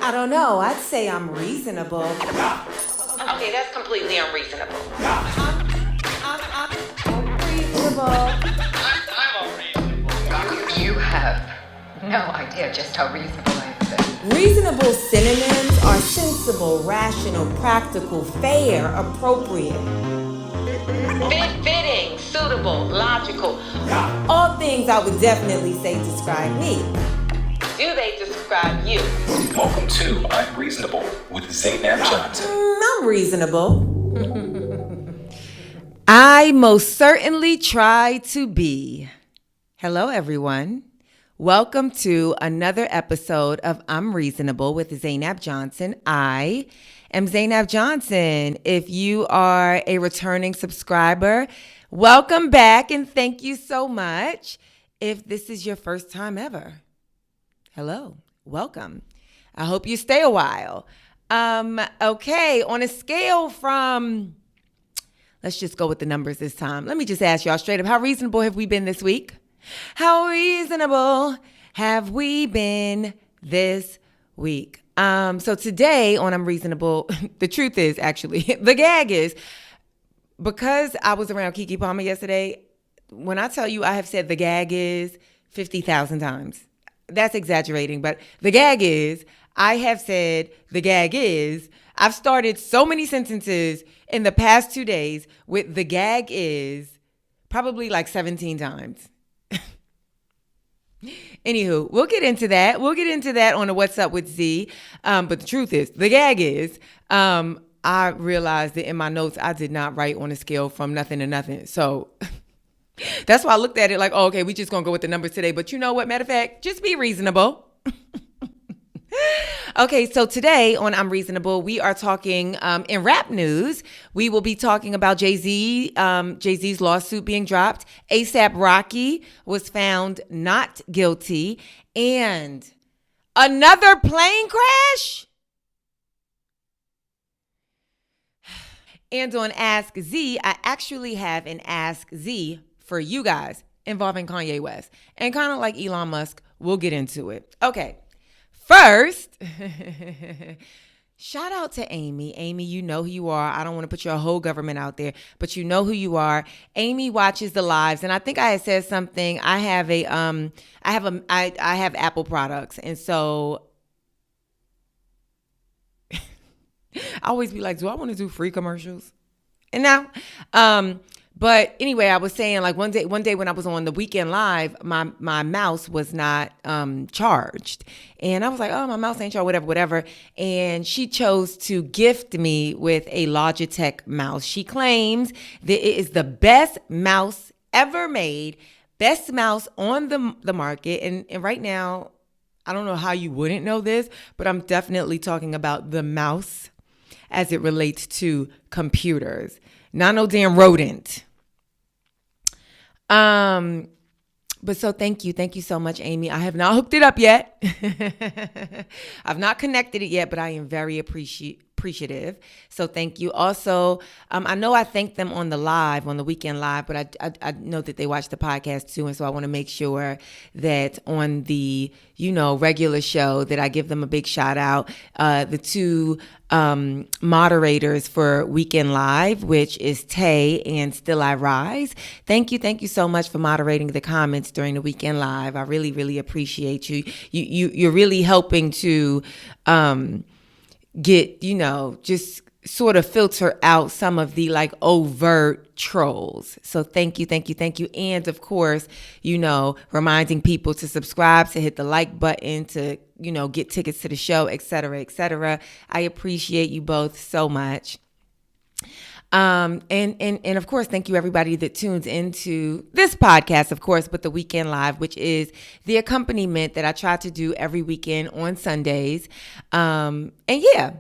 I don't know. I'd say I'm reasonable. Okay, that's completely unreasonable. I'm reasonable. I'm unreasonable. You have no idea just how reasonable I am. Reasonable synonyms are sensible, rational, practical, fair, appropriate. Fitting, suitable, logical. All things I would definitely say describe me. Do they describe you? Welcome to I'm Reasonable with Zainab Johnson. I'm reasonable. I most certainly try to be. Hello, everyone. Welcome to another episode of I'm Reasonable with Zainab Johnson. I am Zainab Johnson. If you are a returning subscriber, welcome back and thank you so much. If this is your first time ever, hello, welcome. I hope you stay a while. Okay, on a scale from, let's just go with the numbers this time. Let me just ask y'all straight up, how reasonable have we been this week? How reasonable have we been this week? So today on I'm Reasonable, the truth is actually, the gag is, because I was around Keke Palmer yesterday, when I tell you I have said the gag is 50,000 times, that's exaggerating, but the gag is, I have said the gag is, I've started so many sentences in the past 2 days with the gag is probably like 17 times. Anywho, we'll get into that. We'll get into that on a What's Up with Z. But the truth is, the gag is, I realized that in my notes, I did not write on a scale from nothing to nothing. So that's why I looked at it like, oh, okay, we just going to go with the numbers today. But you know what? Matter of fact, just be reasonable. Okay, so today on I'm Reasonable, we are talking in rap news. We will be talking about Jay-Z, Jay-Z's lawsuit being dropped. A$AP Rocky was found not guilty. And another plane crash? And on Ask Z, I actually have an Ask Z for you guys involving Kanye West. And kind of like Elon Musk, we'll get into it. Okay. First, shout out to Amy. Amy, you know who you are. I don't want to put your whole government out there, but you know who you are. Amy watches the lives, and I think I had said something. I have Apple products, and so I always be like, do I want to do free commercials? And now, but anyway, I was saying like one day when I was on the weekend live, my mouse was not charged. And I was like, oh, my mouse ain't charged, whatever. And she chose to gift me with a Logitech mouse. She claims that it is the best mouse ever made, best mouse on the market. And right now, I don't know how you wouldn't know this, but I'm definitely talking about the mouse as it relates to computers. Not no damn rodent. But so thank you so much, Amy. I have not hooked it up yet. I've not connected it yet, but I am very appreciative. So thank you. Also, I know I thanked them on the weekend live, but I know that they watch the podcast too. And so I want to make sure that on the, regular show that I give them a big shout out. The two moderators for Weekend Live, which is Tay and Still I Rise. Thank you so much for moderating the comments during the Weekend Live. I really, really appreciate you. You're really helping to get, just sort of filter out some of the like overt trolls. So thank you. And of course, reminding people to subscribe, to hit the like button, to, get tickets to the show, et cetera, et cetera. I appreciate you both so much. And of course, thank you everybody that tunes into this podcast, of course, but the Weekend Live, which is the accompaniment that I try to do every weekend on Sundays. And yeah,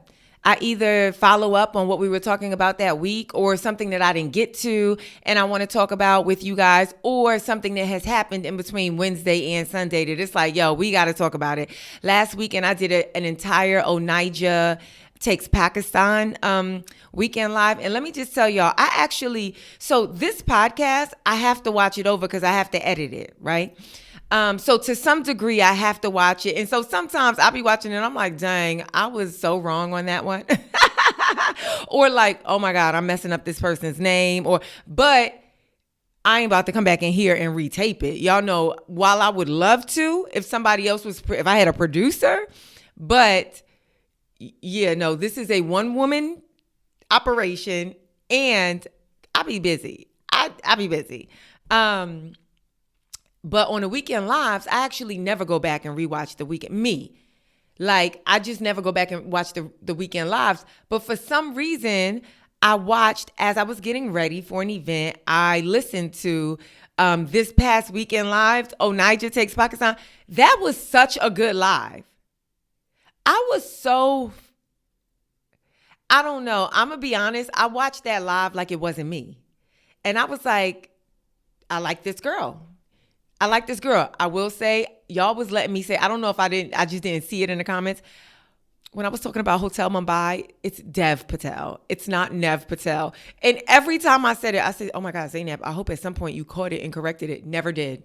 I either follow up on what we were talking about that week or something that I didn't get to and I want to talk about with you guys, or something that has happened in between Wednesday and Sunday that it's like, yo, we got to talk about it. Last weekend, I did an entire Onija Takes Pakistan Weekend Live. And let me just tell y'all, so this podcast, I have to watch it over because I have to edit it, right? So to some degree, I have to watch it. And so sometimes I'll be watching it and I'm like, dang, I was so wrong on that one. Or like, oh my God, I'm messing up this person's name. But I ain't about to come back in here and retape it. Y'all know, while I would love to, if I had a producer, but yeah, no, this is a one-woman operation and I'll be busy. I'll be busy. But on the weekend lives, I actually never go back and rewatch the weekend. Like, I just never go back and watch the weekend lives. But for some reason, I watched as I was getting ready for an event. I listened to this past weekend live. Oh, Niger Takes Pakistan. That was such a good live. I don't know. I'm going to be honest. I watched that live like it wasn't me. And I was like, I like this girl. I will say, y'all was letting me say, I don't know if I just didn't see it in the comments. When I was talking about Hotel Mumbai, it's Dev Patel. It's not Nev Patel. And every time I said it, I said, oh my God, Zainab, I hope at some point you caught it and corrected it. Never did.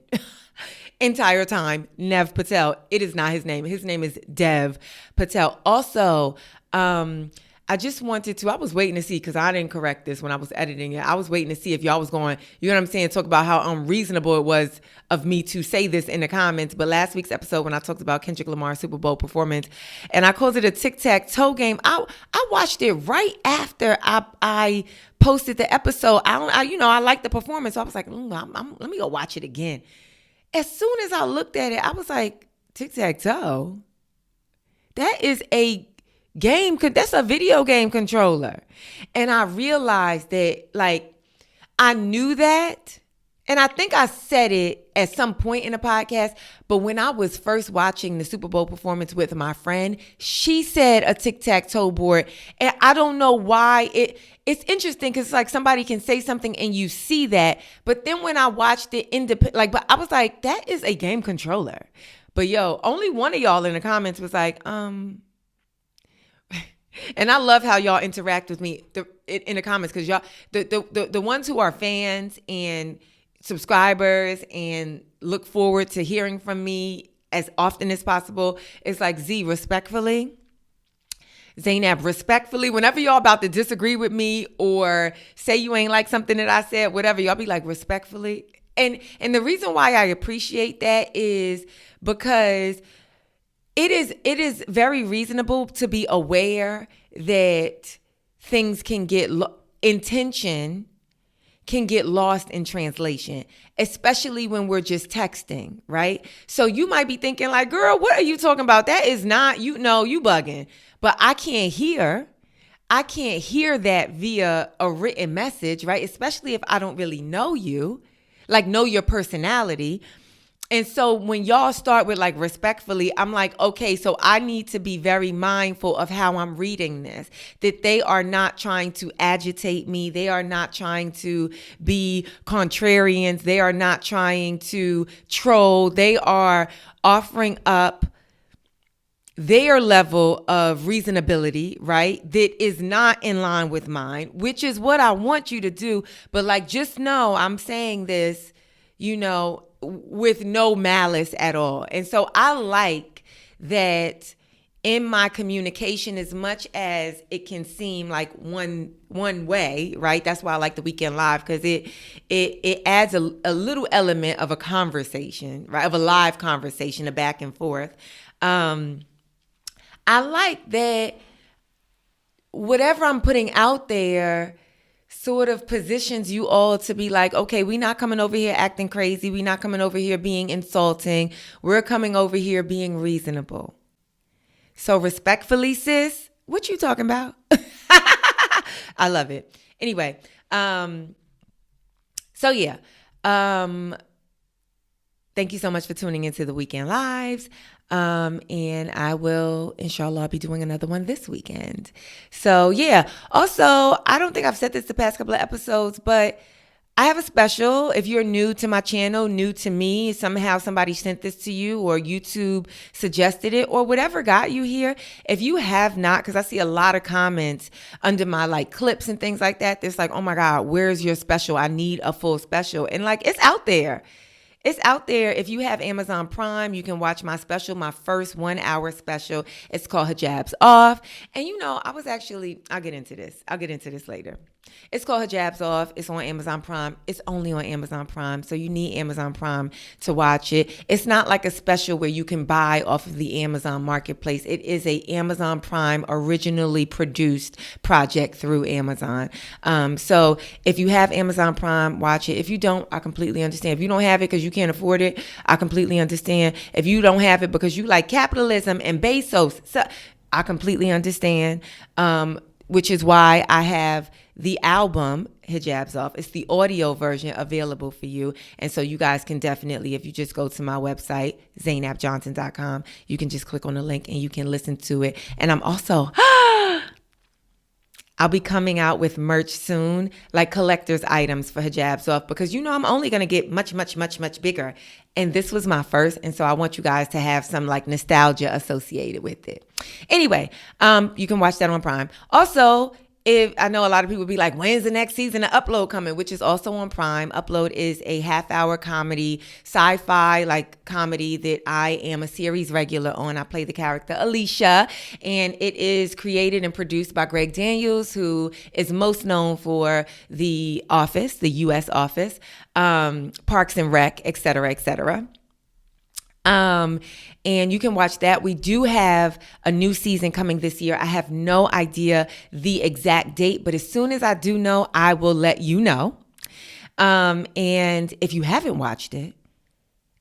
Entire time, Nev Patel. It is not his name. His name is Dev Patel. Also, I just wanted to, I was waiting to see, because I didn't correct this when I was editing it. I was waiting to see if y'all was going, you know what I'm saying, talk about how unreasonable it was of me to say this in the comments. But last week's episode, when I talked about Kendrick Lamar's Super Bowl performance, and I called it a tic-tac-toe game, I watched it right after I posted the episode. I liked the performance, so I was like, let me go watch it again. As soon as I looked at it, I was like, tic-tac-toe? That is a game, that's a video game controller. And I realized that, like, I knew that, and I think I said it at some point in the podcast, but when I was first watching the Super Bowl performance with my friend, she said a tic-tac-toe board, and I don't know why. It's interesting because, like, somebody can say something and you see that, but then when I watched it but I was like, that is a game controller. But yo, only one of y'all in the comments was like, and I love how y'all interact with me in the comments, because y'all, the ones who are fans and subscribers and look forward to hearing from me as often as possible, it's like, Z, respectfully, Zainab, respectfully, whenever y'all about to disagree with me or say you ain't like something that I said, whatever, y'all be like, respectfully. And the reason why I appreciate that is because it is very reasonable to be aware that things can get intention can get lost in translation, especially when we're just texting, right? So you might be thinking like, girl, what are you talking about? That is not, you bugging. But I can't hear that via a written message, right? Especially if I don't really know you, like know your personality. And so when y'all start with like respectfully, I'm like, okay, so I need to be very mindful of how I'm reading this, that they are not trying to agitate me. They are not trying to be contrarians. They are not trying to troll. They are offering up their level of reasonability, right? That is not in line with mine, which is what I want you to do. But like, just know I'm saying this, with no malice at all. And so I like that in my communication, as much as it can seem like one way, right? That's why I like the weekend live, because it adds a little element of a conversation, right? Of a live conversation, a back and forth. I like that whatever I'm putting out there sort of positions you all to be like, okay, we're not coming over here acting crazy. We're not coming over here being insulting. We're coming over here being reasonable. So respectfully, sis, what you talking about? I love it. Anyway, so yeah. Thank you so much for tuning into the Weekend Lives. And I will, inshallah, be doing another one this weekend. So yeah. Also, I don't think I've said this the past couple of episodes, but I have a special. If you're new to my channel, new to me, somehow somebody sent this to you or YouTube suggested it or whatever got you here. If you have not, because I see a lot of comments under my like clips and things like that. There's like, oh my God, where's your special? I need a full special. And like, it's out there. It's out there. If you have Amazon Prime, you can watch my special, my first 1 hour special. It's called Hijabs Off. And I'll get into this. I'll get into this later. It's called Hijabs Off. It's on Amazon Prime. It's only on Amazon Prime. So you need Amazon Prime to watch it. It's not like a special where you can buy off of the Amazon Marketplace. It is a Amazon Prime originally produced project through Amazon. So if you have Amazon Prime, watch it. If you don't, I completely understand. If you don't have it because you can't afford it, I completely understand. If you don't have it because you like capitalism and Bezos, I completely understand. Which is why I have the album Hijabs Off. It's the audio version available for you. And so you guys can definitely, if you just go to my website, ZainabJohnson.com, you can just click on the link and you can listen to it. And I'm also, I'll be coming out with merch soon, like collector's items for Hijabs Off, because I'm only going to get much, much, much, much bigger. And this was my first. And so I want you guys to have some like nostalgia associated with it. Anyway, you can watch that on Prime. Also, if I know a lot of people be like, when's the next season of Upload coming? Which is also on Prime. Upload is a half-hour comedy, sci-fi like comedy that I am a series regular on. I play the character Alicia, and it is created and produced by Greg Daniels, who is most known for The Office, the U.S. Office, Parks and Rec, et cetera, et cetera. And you can watch that. We do have a new season coming this year. I have no idea the exact date, but as soon as I do know, I will let you know. And if you haven't watched it,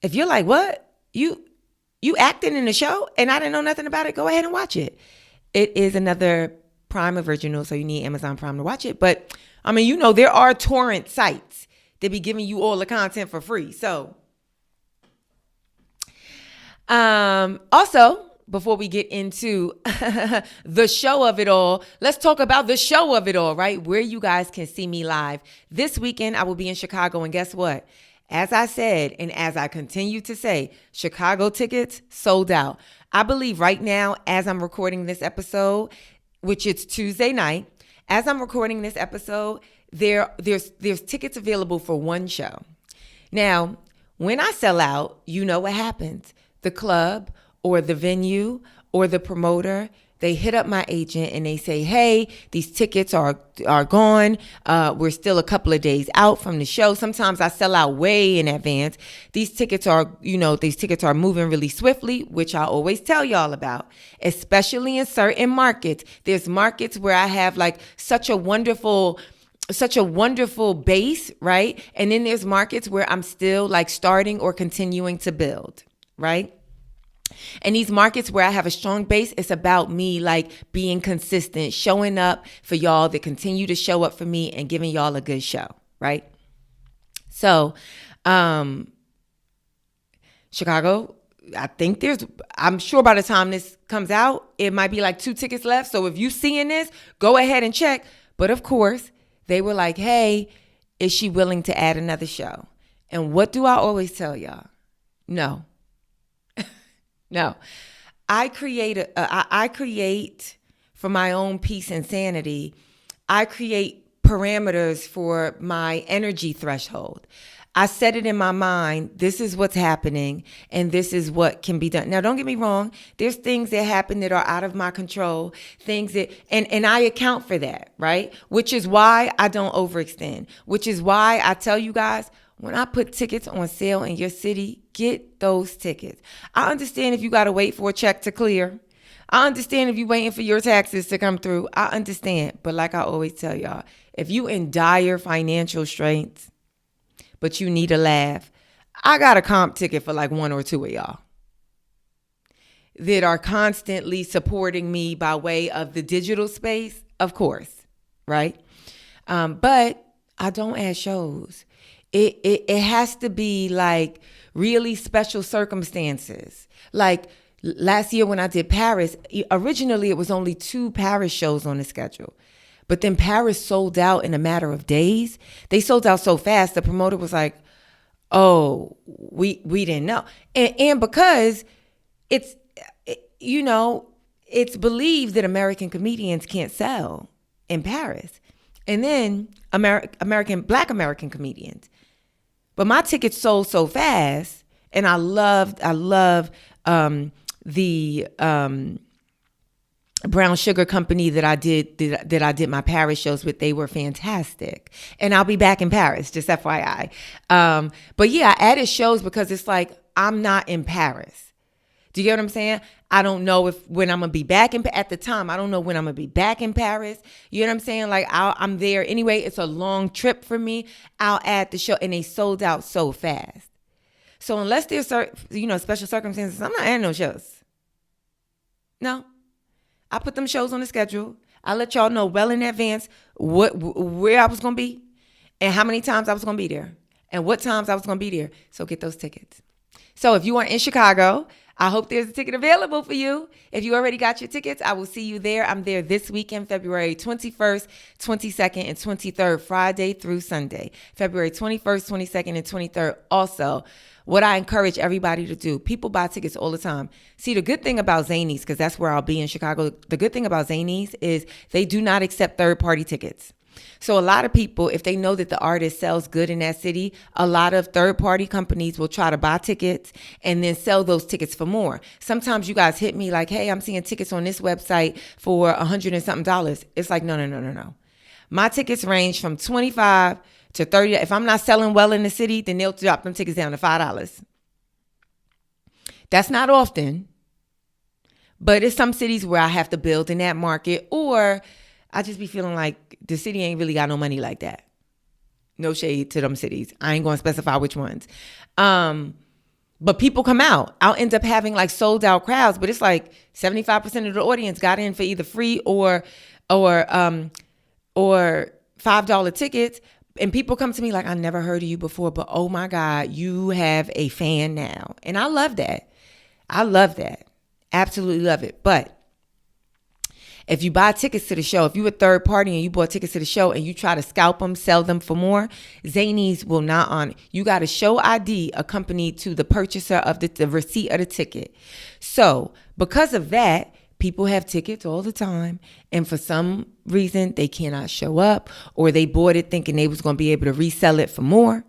if you're like, what? You acting in the show and I didn't know nothing about it, go ahead and watch it. It is another Prime original, so you need Amazon Prime to watch it. But there are torrent sites that be giving you all the content for free. So also, before we get into the show of it all, let's talk about the show of it all, right? Where you guys can see me live. This weekend, I will be in Chicago, and guess what? As I said, and as I continue to say, Chicago tickets sold out. I believe right now, as I'm recording this episode, which it's Tuesday night, as I'm recording this episode, there's tickets available for one show. Now, when I sell out, you know what happens. The club or the venue or the promoter, they hit up my agent and they say, hey, these tickets are gone. We're still a couple of days out from the show. Sometimes I sell out way in advance. These tickets are moving really swiftly, which I always tell y'all about, especially in certain markets. There's markets where I have like such a wonderful base, right? And then there's markets where I'm still like starting or continuing to build. Right? And these markets where I have a strong base, it's about me like being consistent, showing up for y'all that continue to show up for me and giving y'all a good show, right? So, Chicago, I'm sure by the time this comes out, it might be like 2 tickets left. So if you seeing this, go ahead and check. But of course, they were like, hey, is she willing to add another show? And what do I always tell y'all? No. No, I create for my own peace and sanity. I create parameters for my energy threshold. I set it in my mind. This is what's happening and this is what can be done. Now, don't get me wrong. There's things that happen that are out of my control, things that, and I account for that, right? Which is why I don't overextend, which is why I tell you guys, when I put tickets on sale in your city, get those tickets. I understand if you got to wait for a check to clear. I understand if you're waiting for your taxes to come through. I understand. But like I always tell y'all, if you in dire financial straits, but you need a laugh, I got a comp ticket for like 1 or 2 of y'all that are constantly supporting me by way of the digital space, of course, right? But I don't add shows. It has to be like really special circumstances. Like last year when I did Paris, originally it was only 2 Paris shows on the schedule. But then Paris sold out in a matter of days. They sold out so fast, the promoter was like, oh, we didn't know. And because it's believed that American comedians can't sell in Paris. And then Black American comedians. But my tickets sold so fast, and I love the Brown Sugar Company that I did my Paris shows with. They were fantastic, and I'll be back in Paris, just FYI. But yeah, I added shows because it's like I'm not in Paris. Do you get what I'm saying? I don't know when I'm gonna be back at the time. I don't know when I'm gonna be back in Paris. You know what I'm saying? Like I'm there anyway. It's a long trip for me. I'll add the show, and they sold out so fast. So unless there's special circumstances, I'm not adding no shows. No. I put them shows on the schedule. I let y'all know well in advance where I was going to be and how many times I was going to be there and what times I was going to be there. So get those tickets. So if you are in Chicago, I hope there's a ticket available for you. If you already got your tickets, I will see you there. I'm there this weekend, February 21st, 22nd, and 23rd, Friday through Sunday. February 21st, 22nd, and 23rd also. What I encourage everybody to do, people buy tickets all the time. See, the good thing about Zanies, because that's where I'll be in Chicago, the good thing about Zanies is they do not accept third-party tickets. So a lot of people, if they know that the artist sells good in that city, a lot of third-party companies will try to buy tickets and then sell those tickets for more. Sometimes you guys hit me like, hey, I'm seeing tickets on this website for $100 and something. It's like, no. My tickets range from $25 to $30. If I'm not selling well in the city, then they'll drop them tickets down to $5. That's not often, but it's some cities where I have to build in that market, or I just be feeling like the city ain't really got no money like that. No shade to them cities. I ain't going to specify which ones. But people come out. I'll end up having like sold out crowds, but it's like 75% of the audience got in for either free or $5 tickets. And people come to me like, I never heard of you before, but oh my God, you have a fan now. And I love that. Absolutely love it. But if you buy tickets to the show, if you a third party and you bought tickets to the show and you try to scalp them, sell them for more, Zanies will not honor. You got a show ID accompanied to the purchaser of the receipt of the ticket. So because of that, people have tickets all the time, and for some reason, they cannot show up, or they bought it thinking they was going to be able to resell it for more.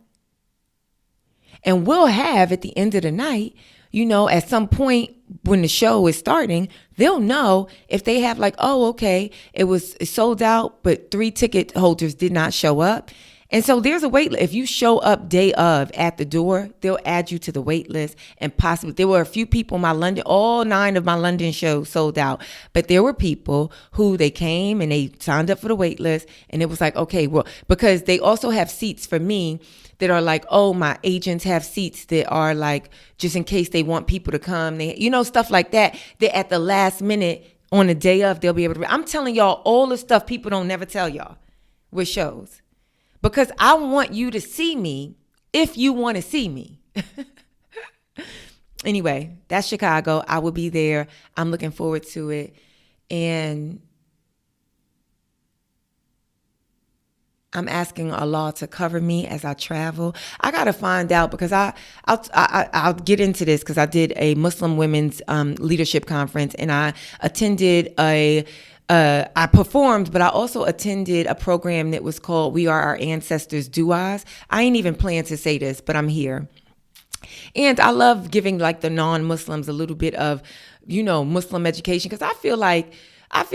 And we'll have, at the end of the night, at some point when the show is starting, they'll know if they have like, oh, okay, it sold out, but 3 ticket holders did not show up. And so there's a wait list. If you show up day of at the door, they'll add you to the wait list. And possibly there were a few people all 9 of my London shows sold out. But there were people who they came and they signed up for the wait list. And it was like, okay, well, because they also have seats for me that are like, oh, my agents have seats that are like, just in case they want people to come. They, stuff like that. That at the last minute on the day of, they'll be able to. I'm telling y'all all the stuff people don't never tell y'all with shows. Because I want you to see me if you want to see me. Anyway, that's Chicago. I will be there. I'm looking forward to it. And I'm asking Allah to cover me as I travel. I got to find out because I'll get into this because I did a Muslim women's leadership conference, and I attended I performed, but I also attended a program that was called We Are Our Ancestors' Du'as. I ain't even planned to say this, but I'm here. And I love giving like the non-Muslims a little bit of, Muslim education, because I feel like, I'm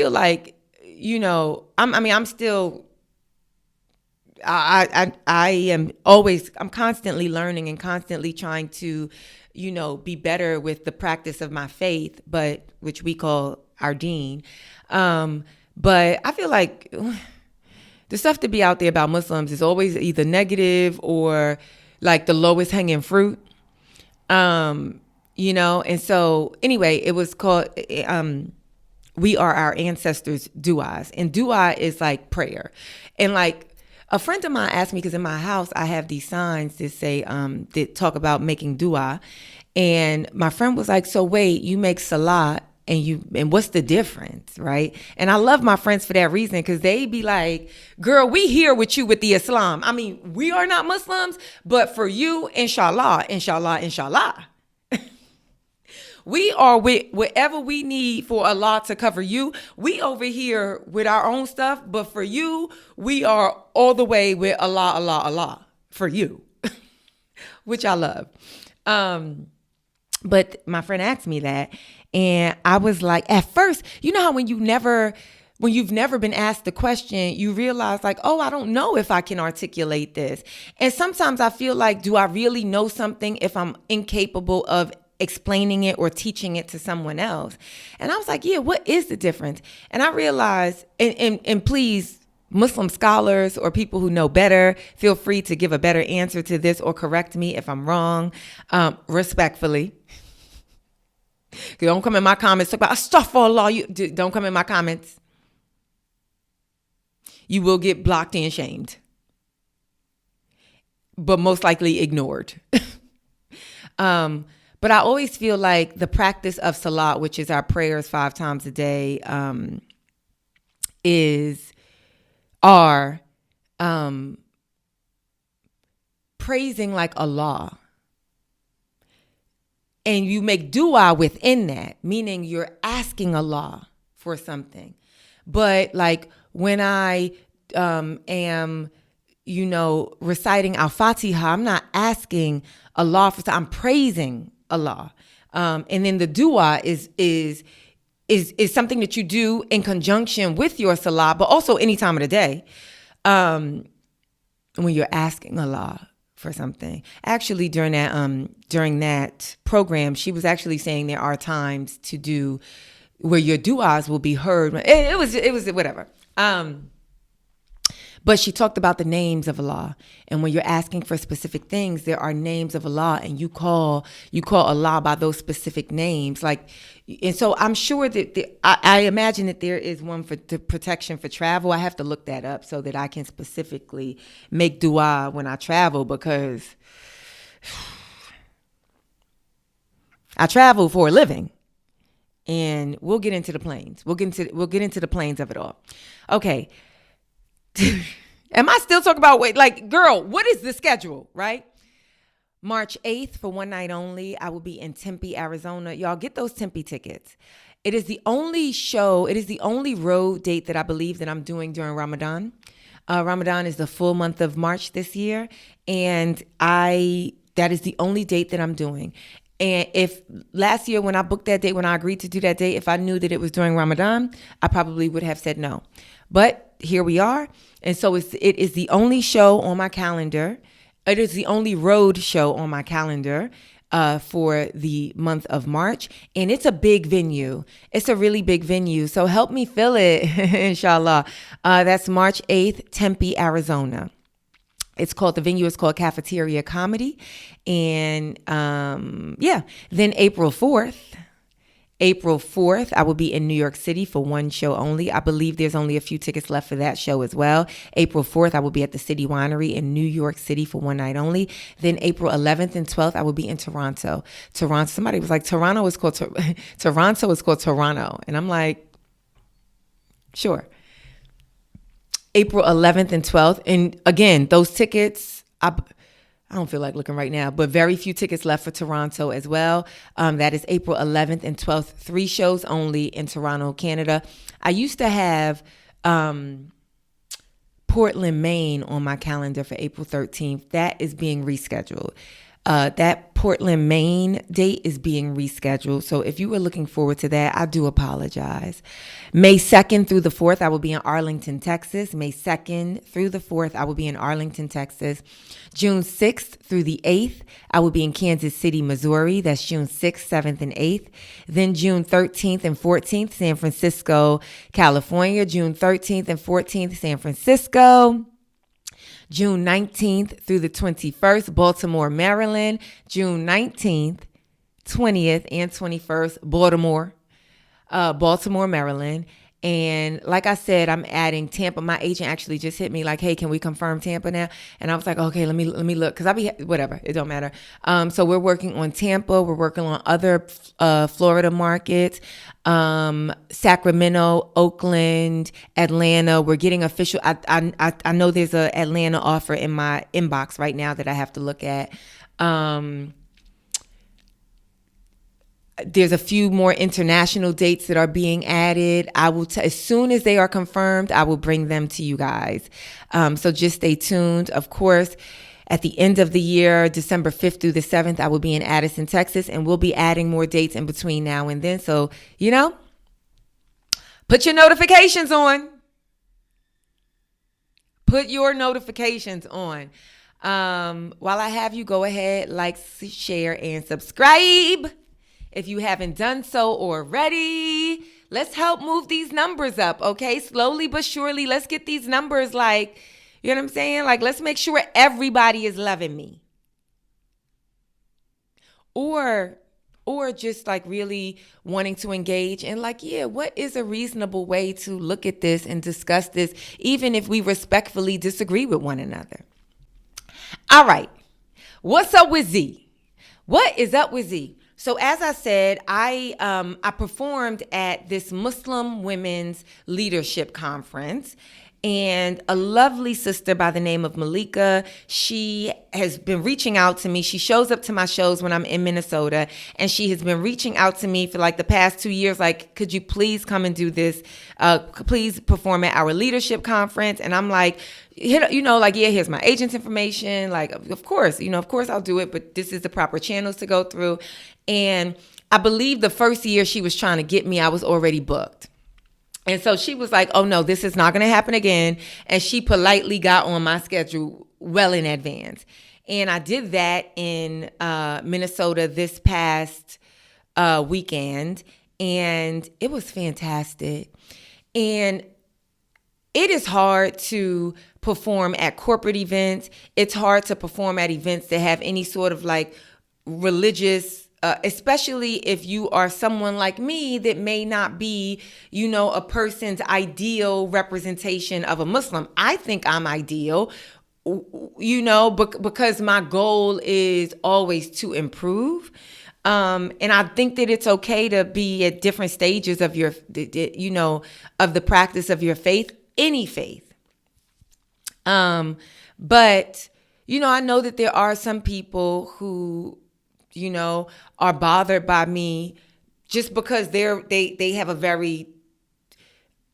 constantly learning and constantly trying to, be better with the practice of my faith, but which we call our deen. But I feel like the stuff to be out there about Muslims is always either negative or like the lowest hanging fruit. And so anyway, it was called, We Are Our Ancestors' Du'as. And du'a is like prayer. And like a friend of mine asked me, because in my house, I have these signs that say, that talk about making du'a. And my friend was like, so wait, you make salat and what's the difference, right? And I love my friends for that reason, because they be like, girl, we here with you with the Islam. I mean, we are not Muslims, but for you, inshallah, inshallah, inshallah. We are with whatever we need for Allah to cover you. We over here with our own stuff, but for you, we are all the way with Allah, Allah, Allah for you. which I love. But my friend asked me that, and I was like, at first, you know how when you've never been asked the question, you realize like, oh, I don't know if I can articulate this. And sometimes I feel like, do I really know something if I'm incapable of explaining it or teaching it to someone else? And I was like, yeah, what is the difference? And I realized, and please, Muslim scholars or people who know better, feel free to give a better answer to this or correct me if I'm wrong, respectfully. Don't come in my comments talk about astaghfirullah. Don't come in my comments. You will get blocked and shamed, but most likely ignored. But I always feel like the practice of salat, which is our prayers 5 times a day, are praising like Allah. And you make dua within that, meaning you're asking Allah for something. But like when I am, reciting Al-Fatiha, I'm not asking Allah for something, I'm praising Allah. And then the dua is something that you do in conjunction with your salah, but also any time of the day when you're asking Allah for something. Actually, during that program, she was actually saying there are times to do where your du'as will be heard. It was whatever. But she talked about the names of Allah, and when you're asking for specific things, there are names of Allah, and you call Allah by those specific names. And so I'm sure that I imagine that there is one for the protection for travel. I have to look that up so that I can specifically make dua when I travel, because I travel for a living. And we'll get into the planes. We'll get into the planes of it all. Okay. Am I still talking about girl, what is the schedule, right? March 8th for one night only, I will be in Tempe, Arizona. Y'all get those Tempe tickets. It is the only road date that I believe that I'm doing during Ramadan. Ramadan is the full month of March this year, and that is the only date that I'm doing. And if last year when I booked that date, when I agreed to do that date, if I knew that it was during Ramadan, I probably would have said no. But here we are. And so it is the only show on my calendar. It is the only road show on my calendar for the month of March. And it's a big venue. It's a really big venue. So help me fill it, inshallah. That's March 8th, Tempe, Arizona. The venue is called Cafeteria Comedy. And then April 4th, I will be in New York City for one show only. I believe there's only a few tickets left for that show as well. April 4th, I will be at the City Winery in New York City for one night only. Then April 11th and 12th, I will be in Toronto. Somebody was like, Toronto is called Toronto. And I'm like, sure. April 11th and 12th. And again, those tickets, I don't feel like looking right now, but very few tickets left for Toronto as well. That is April 11th and 12th, 3 shows only in Toronto, Canada. I used to have Portland, Maine on my calendar for April 13th. That is being rescheduled. That Portland, Maine date is being rescheduled. So if you were looking forward to that, I do apologize. May 2nd through the 4th, I will be in Arlington, Texas. May 2nd through the 4th, I will be in Arlington, Texas. June 6th through the 8th, I will be in Kansas City, Missouri. That's June 6th, 7th, and 8th. Then June 13th and 14th, San Francisco, California. June 13th and 14th, San Francisco. June 19th through the 21st, Baltimore, Maryland. June 19th, 20th, and 21st, Baltimore, Maryland. And like I said, I'm adding Tampa. My agent actually just hit me like, hey, can we confirm Tampa now? And I was like, okay, let me look. Cause whatever, it don't matter. So we're working on Tampa. We're working on other Florida markets, Sacramento, Oakland, Atlanta. We're getting official. I know there's a Atlanta offer in my inbox right now that I have to look at. There's a few more international dates that are being added. I will, as soon as they are confirmed, I will bring them to you guys. So just stay tuned. Of course, At the end of the year, December 5th through the 7th, I will be in Addison, Texas, and we'll be adding more dates in between now and then. So, put your notifications on. Put your notifications on. While I have you, go ahead, like, share, and subscribe if you haven't done so already. Let's help move these numbers up, okay? Slowly but surely, let's get these numbers like, you know what I'm saying? Like, let's make sure everybody is loving me. Or just like really wanting to engage and like, yeah, what is a reasonable way to look at this and discuss this, even if we respectfully disagree with one another? All right. What's up with Z? What is up with Z? So as I said, I performed at this Muslim Women's Leadership Conference, and a lovely sister by the name of Malika, she has been reaching out to me. She shows up to my shows when I'm in Minnesota, and she has been reaching out to me for like the past 2 years, like, could you please come and do this? Please perform at our leadership conference. And I'm like, yeah, here's my agent's information. Like, of course I'll do it, but this is the proper channels to go through. And I believe the first year she was trying to get me, I was already booked. And so she was like, oh no, this is not going to happen again. And she politely got on my schedule well in advance. And I did that in Minnesota this past weekend. And it was fantastic. And it is hard to perform at corporate events. It's hard to perform at events that have any sort of like religious, especially if you are someone like me that may not be, a person's ideal representation of a Muslim. I think I'm ideal, because my goal is always to improve. And I think that it's okay to be at different stages of of the practice of your faith, any faith. But, I know that there are some people who, are bothered by me just because they have a very,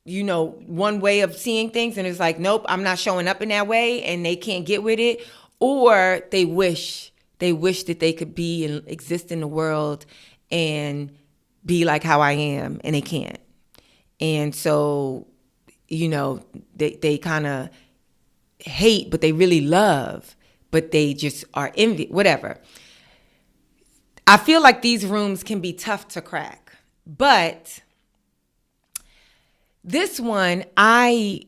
one way of seeing things. And it's like, nope, I'm not showing up in that way, and they can't get with it. Or they wish that they could be and exist in the world and be like how I am, and they can't. And so, they kind of hate, but they really love, but they just are envy, whatever. I feel like these rooms can be tough to crack, but this one, I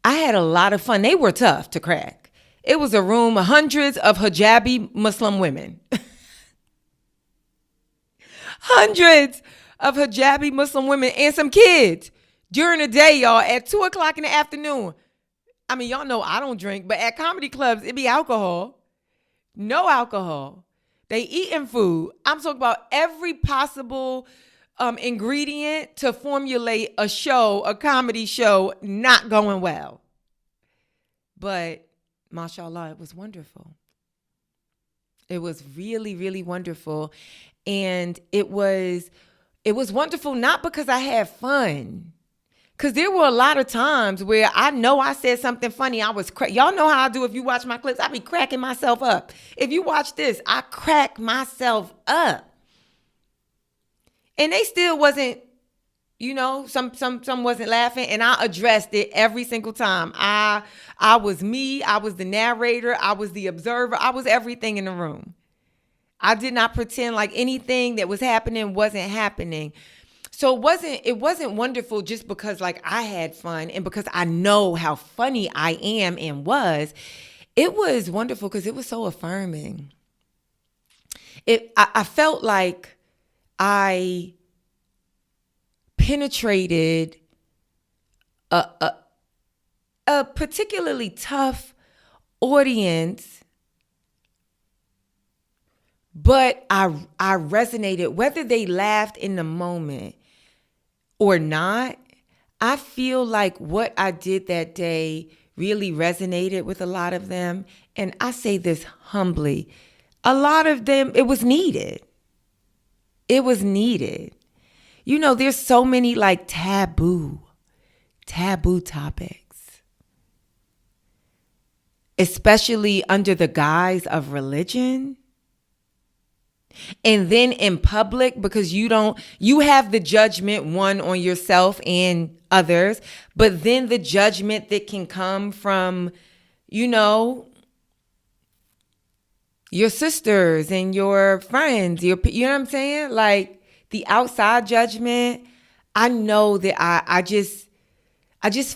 had a lot of fun. They were tough to crack. It was a room of hundreds of hijabi Muslim women. Hundreds of hijabi Muslim women and some kids during the day, y'all, at 2:00 in the afternoon. I mean, y'all know I don't drink, but at comedy clubs, it be alcohol. No alcohol. They eating food. I'm talking about every possible ingredient to formulate a comedy show not going well. But mashallah, it was wonderful. It was really, really wonderful. And it was wonderful not because I had fun. Because there were a lot of times where I know I said something funny. Y'all know how I do if you watch my clips. I be cracking myself up. If you watch this, I crack myself up. And they still wasn't, some wasn't laughing. And I addressed it every single time. I was me. I was the narrator. I was the observer. I was everything in the room. I did not pretend like anything that was happening wasn't happening. So it wasn't wonderful just because like I had fun and because I know how funny I am and was. It was wonderful because it was so affirming. I felt like I penetrated a particularly tough audience, but I resonated, whether they laughed in the moment or not. I feel like what I did that day really resonated with a lot of them. And I say this humbly, a lot of them, it was needed. It was needed. There's so many like taboo topics. especially under the guise of religion. And then in public, because you have the judgment, one, on yourself and others, but then the judgment that can come from, your sisters and your friends, you know what I'm saying? Like the outside judgment. I know that I just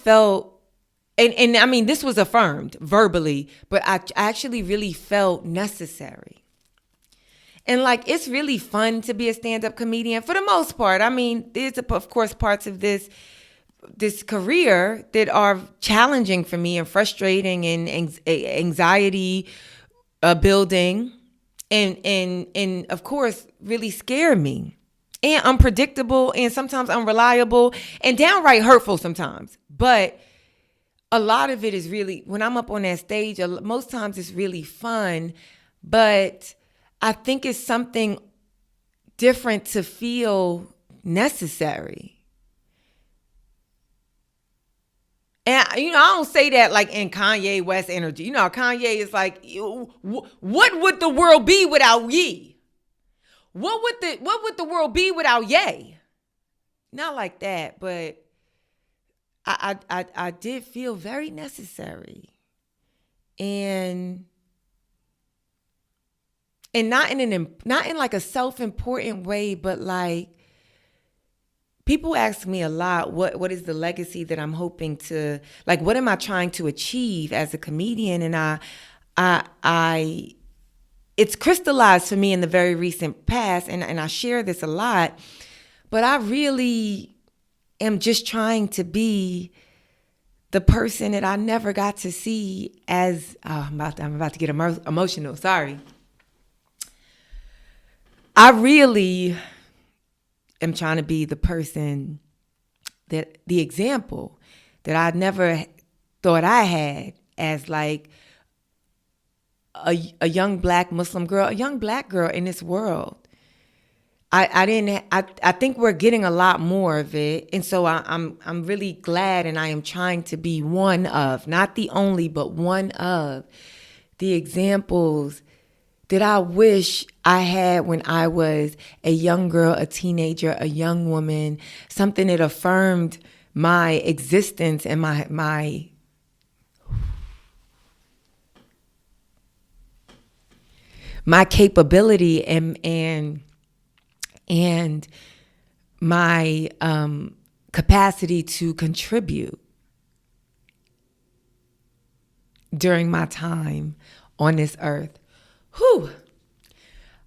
felt, and I mean, this was affirmed verbally, but I actually really felt necessary. And like, it's really fun to be a stand-up comedian for the most part. I mean, there's of course parts of this career that are challenging for me and frustrating and anxiety building, and of course really scare me, and unpredictable, and sometimes unreliable, and downright hurtful sometimes. But a lot of it is really, when I'm up on that stage, most times it's really fun, but I think it's something different to feel necessary. And, I don't say that like in Kanye West energy. Kanye is like, what would the world be without ye? What would the world be without Ye? Not like that, but I did feel very necessary. And not in like a self-important way, but like, people ask me a lot, what is the legacy that I'm hoping to, like, what am I trying to achieve as a comedian? And I it's crystallized for me in the very recent past, and I share this a lot, but I really am just trying to be the person that I never got to see as, I'm about to get emotional, sorry. I really am trying to be the person, that the example that I never thought I had as like a young black Muslim girl, a young black girl in this world. I think we're getting a lot more of it. And so I'm really glad, and I am trying to be one of, not the only, but one of the examples that I wish I had when I was a young girl, a teenager, a young woman, something that affirmed my existence and my capability and my capacity to contribute during my time on this earth. Whew.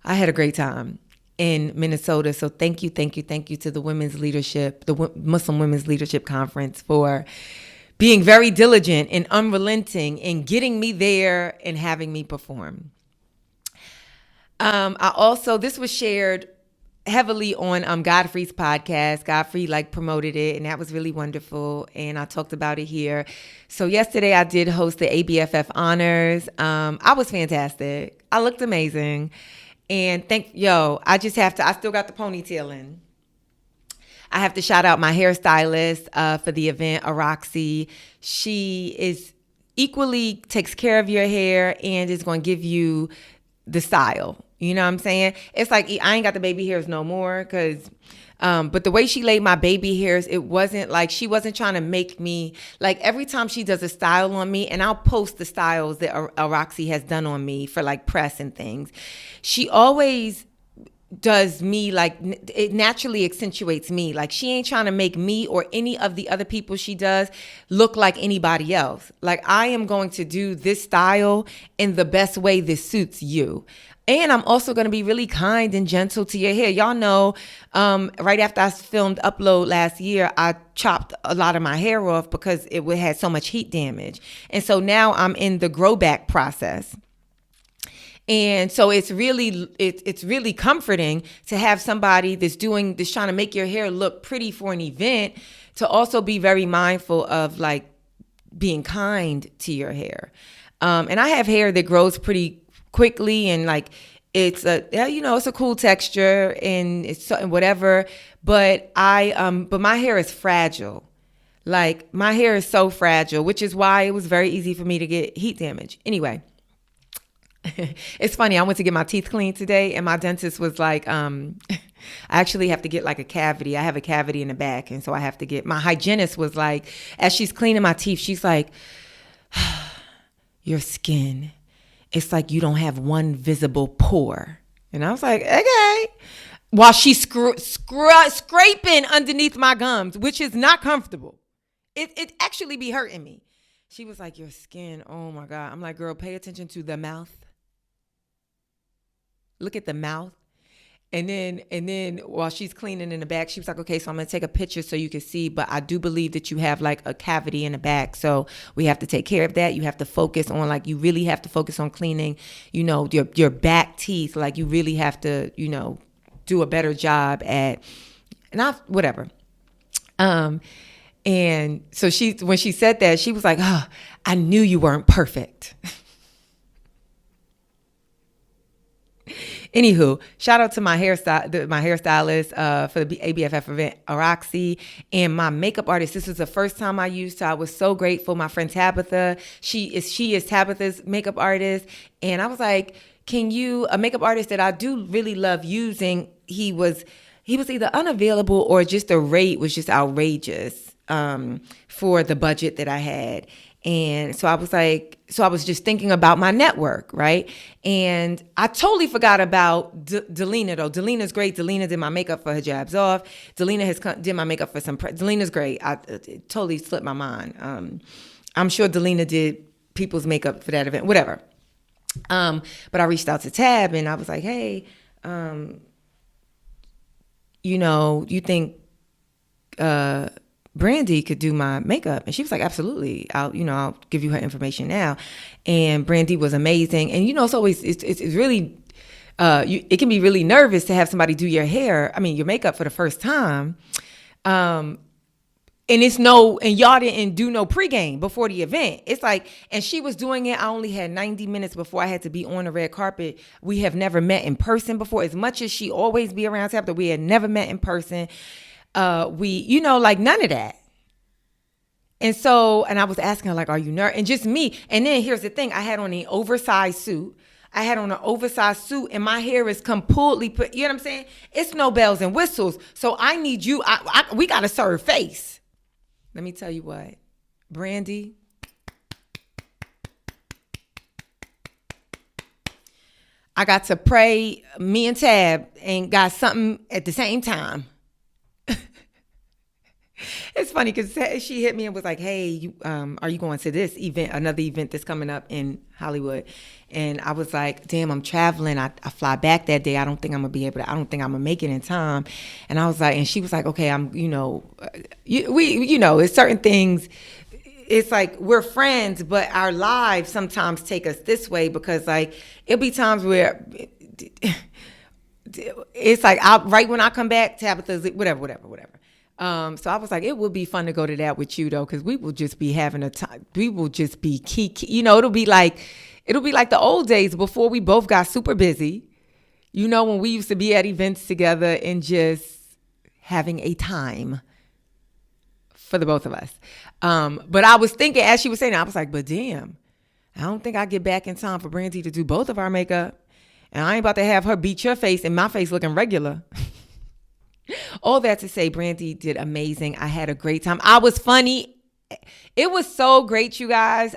I had a great time in Minnesota. So thank you to the Women's Leadership, the Muslim Women's Leadership Conference, for being very diligent and unrelenting in getting me there and having me perform. This was shared heavily on Godfrey's podcast. Godfrey promoted it, and that was really wonderful, and I talked about it here. So yesterday I did host the ABFF Honors. I was fantastic. I looked amazing, and I still got the ponytail in. I have to shout out my hairstylist for the event, Aroxy. She is equally takes care of your hair and is going to give you the style. You know what I'm saying? It's like, I ain't got the baby hairs no more, but the way she laid my baby hairs, it wasn't like, she wasn't trying to make me, like, every time she does a style on me, and I'll post the styles that Aroxy has done on me for like press and things, she always does me, like, it naturally accentuates me. Like, she ain't trying to make me or any of the other people she does look like anybody else. Like, I am going to do this style in the best way that suits you. And I'm also going to be really kind and gentle to your hair. Y'all know, right after I filmed Upload last year, I chopped a lot of my hair off because it had so much heat damage. And so now I'm in the grow back process. And so it's really comforting to have somebody that's trying to make your hair look pretty for an event, to also be very mindful of like being kind to your hair. And I have hair that grows pretty quickly, and like it's a cool texture and it's whatever, but my hair is fragile. Like, my hair is so fragile, which is why it was very easy for me to get heat damage. Anyway, it's funny. I went to get my teeth cleaned today, and my dentist was like, I actually have to get like a cavity. I have a cavity in the back, and so I have to get, my hygienist was like, as she's cleaning my teeth, she's like, your skin, it's like you don't have one visible pore. And I was like, okay. While she's scraping underneath my gums, which is not comfortable. It actually be hurting me. She was like, your skin, oh my God. I'm like, girl, pay attention to the mouth. Look at the mouth. And then while she's cleaning in the back, she was like, okay, so I'm going to take a picture so you can see, but I do believe that you have like a cavity in the back. So we have to take care of that. You have to focus on, like, you really have to focus on cleaning, you know, your back teeth. Like, you really have to, you know, do a better job at, whatever. And so when she said that, she was like, oh, I knew you weren't perfect. Anywho, shout out to my hairstylist for the ABFF event, Roxy, and my makeup artist. This was the first time I used her. I was so grateful. My friend Tabitha, she is Tabitha's makeup artist, and I was like, a makeup artist that I do really love using. He was either unavailable or just the rate was just outrageous for the budget that I had. And so I was just thinking about my network, right? And I totally forgot about Delina, though. Delina's great. Delina did my makeup for Hijabs Off. Delina did my makeup for Delina's great. It totally slipped my mind. I'm sure Delina did people's makeup for that event, whatever. But I reached out to Tab and I was like, hey, you know, you think Brandy could do my makeup? And she was like, absolutely. I'll give you her information now. And Brandy was amazing. And, you know, it's really, it can be really nervous to have somebody do your makeup for the first time. And y'all didn't do no pregame before the event. It's like, and she was doing it. I only had 90 minutes before I had to be on the red carpet. We have never met in person before. As much as she always be around Tabitha, we had never met in person. Like none of that. And so, and I was asking her, like, are you nervous? And just me. And then here's the thing. I had on an oversized suit. And my hair is completely put, you know what I'm saying? It's no bells and whistles. So I need you. We got to serve face. Let me tell you what, Brandy, I got to pray. Me and Tab ain't got something at the same time. It's funny because she hit me and was like, hey, are you going to this event, another event that's coming up in Hollywood? And I was like, damn, I'm traveling. I fly back that day. I don't think I'm going to make it in time. And I was like, and she was like, okay, it's certain things. It's like we're friends, but our lives sometimes take us this way because like it'll be times where it's like right when I come back, Tabitha's whatever. So I was like, it would be fun to go to that with you though, because we will just be having a time. We will just be kiki. You know, it'll be like the old days before we both got super busy. You know, when we used to be at events together and just having a time for the both of us. But I was thinking, as she was saying that, I was like, but damn, I don't think I get back in time for Brandy to do both of our makeup. And I ain't about to have her beat your face and my face looking regular. All that to say, Brandy did amazing. I had a great time. I was funny. It was so great, you guys.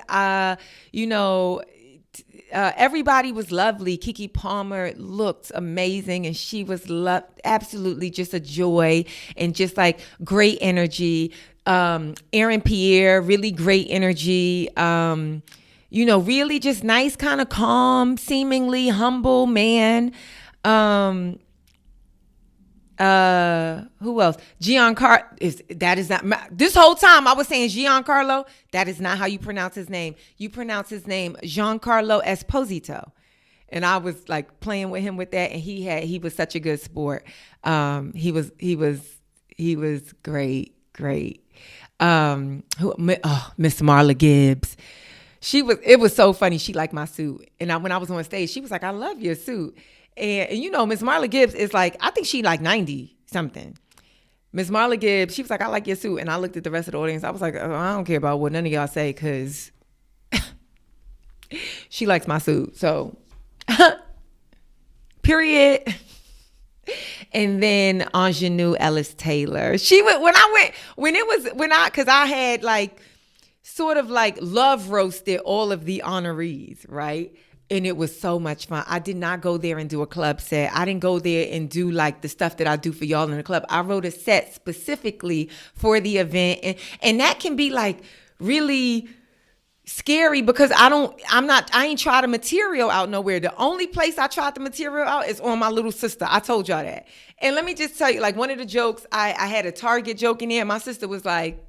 Everybody was lovely. Keke Palmer looked amazing, and she was absolutely just a joy and just like great energy. Aaron Pierre, really great energy. Really just nice, kind of calm, seemingly humble man. Who else? This whole time I was saying Giancarlo. That is not how you pronounce his name. You pronounce his name Giancarlo Esposito. And I was like playing with him with that, and he was such a good sport. He was great. Miss Marla Gibbs. It was so funny. She liked my suit. And when I was on stage, she was like, I love your suit. And Miss Marla Gibbs is like, I think she like 90 something. Miss Marla Gibbs, she was like, I like your suit. And I looked at the rest of the audience. I was like, oh, I don't care about what none of y'all say because she likes my suit. So, period. And then Ingenue Ellis Taylor. Because I had like sort of like love roasted all of the honorees, right? And it was so much fun. I did not go there and do a club set. I didn't go there and do like the stuff that I do for y'all in the club. I wrote a set specifically for the event. And that can be like really scary because I ain't tried the material out nowhere. The only place I tried the material out is on my little sister. I told y'all that. And let me just tell you, like one of the jokes, I had a Target joke in there. My sister was like,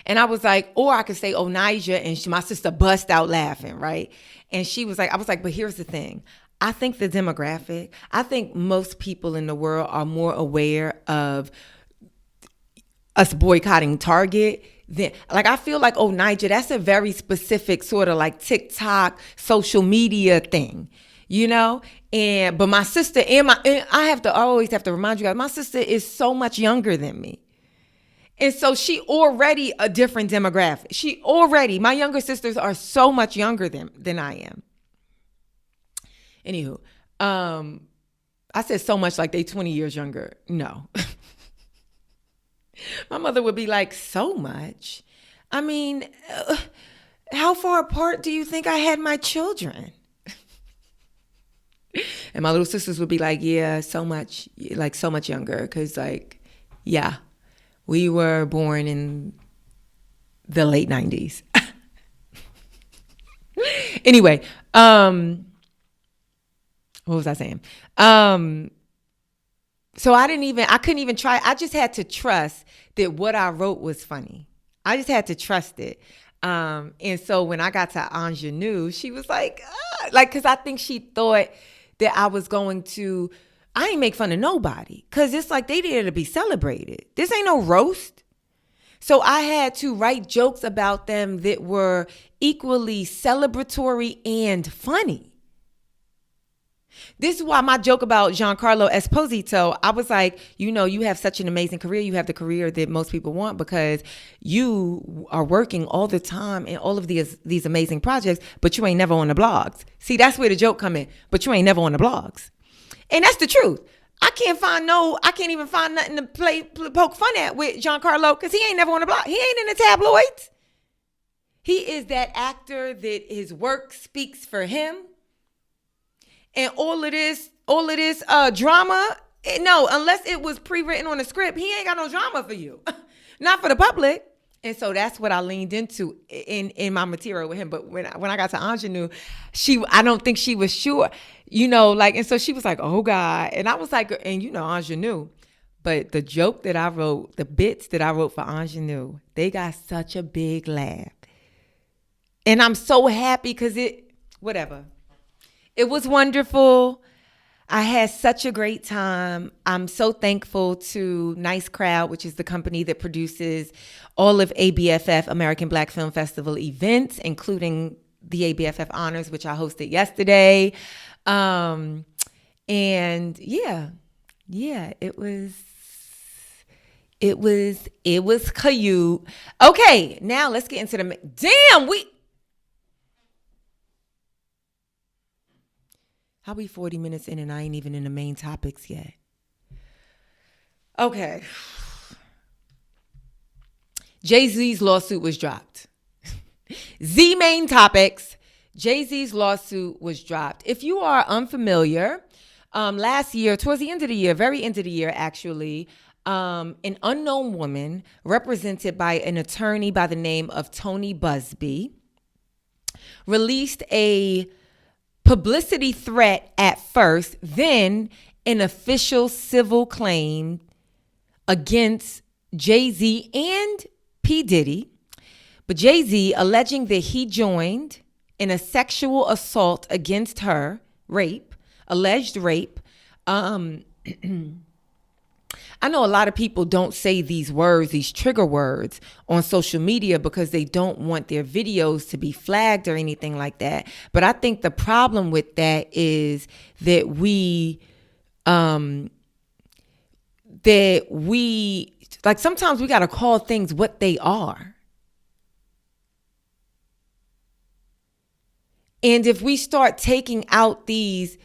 and I was like, or I could say Onija, and my sister bust out laughing, right? And she was like, I was like, but here's the thing. I think the demographic, I think most people in the world are more aware of us boycotting Target than, like, I feel like Onija, that's a very specific sort of like TikTok social media thing, you know? But my sister I always have to remind you guys, my sister is so much younger than me. And so she already a different demographic. My younger sisters are so much younger than I am. Anywho, I said so much like they 20 years younger. No. My mother would be like, so much? I mean, how far apart do you think I had my children? And my little sisters would be like, yeah, so much younger. Because like, yeah. We were born in the late 90s. Anyway, what was I saying? So I couldn't even try. I just had to trust that what I wrote was funny. I just had to trust it. And so when I got to Ingenue, she was like, because I think she thought that I was going to, I ain't make fun of nobody because it's like they there to be celebrated. This ain't no roast. So I had to write jokes about them that were equally celebratory and funny. This is why my joke about Giancarlo Esposito, I was like, you have such an amazing career. You have the career that most people want because you are working all the time in all of these amazing projects, but you ain't never on the blogs. See, that's where the joke come in, but you ain't never on the blogs. And that's the truth. I can't even find nothing to poke fun at with Giancarlo because he ain't never on the blog. He ain't in the tabloids. He is that actor that his work speaks for him. And all of this drama, no, unless it was pre-written on a script, he ain't got no drama for you. Not for the public. And so that's what I leaned into in my material with him. But when I got to Ingenue, I don't think she was sure, and so she was like, oh God. And I was like, and Ingenue. But the joke that I wrote, the bits that I wrote for Ingenue, they got such a big laugh. And I'm so happy because whatever. It was wonderful. I had such a great time. I'm so thankful to Nice Crowd, which is the company that produces all of ABFF, American Black Film Festival events, including the ABFF Honors, which I hosted yesterday. And yeah, it was cute. Okay, now let's get into how we 40 minutes in and I ain't even in the main topics yet? Okay. Jay-Z's lawsuit was dropped. Main topics. Jay-Z's lawsuit was dropped. If you are unfamiliar, last year, towards the end of the year, very end of the year actually, an unknown woman represented by an attorney by the name of Tony Buzzbee released a publicity threat at first, then an official civil claim against Jay-Z and P. Diddy. But Jay-Z alleging that he joined in a sexual assault against her, alleged rape. I know a lot of people don't say these words, these trigger words on social media because they don't want their videos to be flagged or anything like that. But I think the problem with that is that that we, like, sometimes we got to call things what they are. And if we start taking out these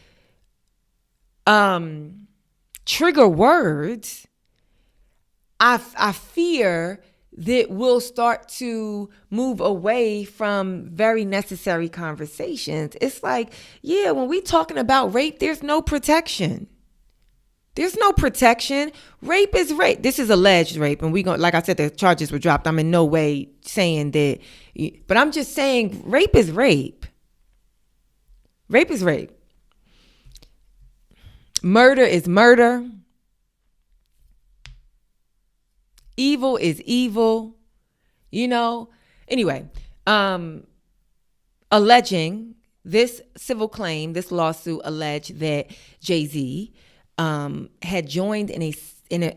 trigger words, I fear that we'll start to move away from very necessary conversations. It's like, yeah, when we talking about rape, there's no protection. There's no protection. Rape is rape. This is alleged rape. And like I said, the charges were dropped. I'm in no way saying that, but I'm just saying rape is rape. Rape is rape. Murder is murder. Evil is evil. Anyway, alleging this civil claim, this lawsuit alleged that Jay-Z had joined in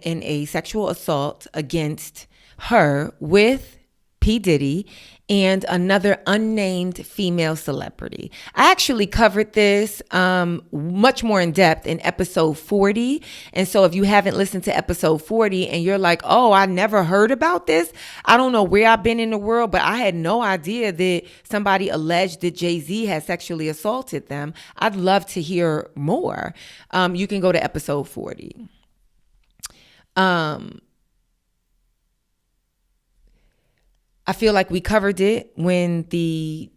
a sexual assault against her with P. Diddy and another unnamed female celebrity. I actually covered this much more in depth in episode 40. And so if you haven't listened to episode 40 and you're like, oh, I never heard about this, I don't know where I've been in the world, but I had no idea that somebody alleged that Jay-Z had sexually assaulted them. I'd love to hear more. You can go to episode 40. I feel like we covered it when the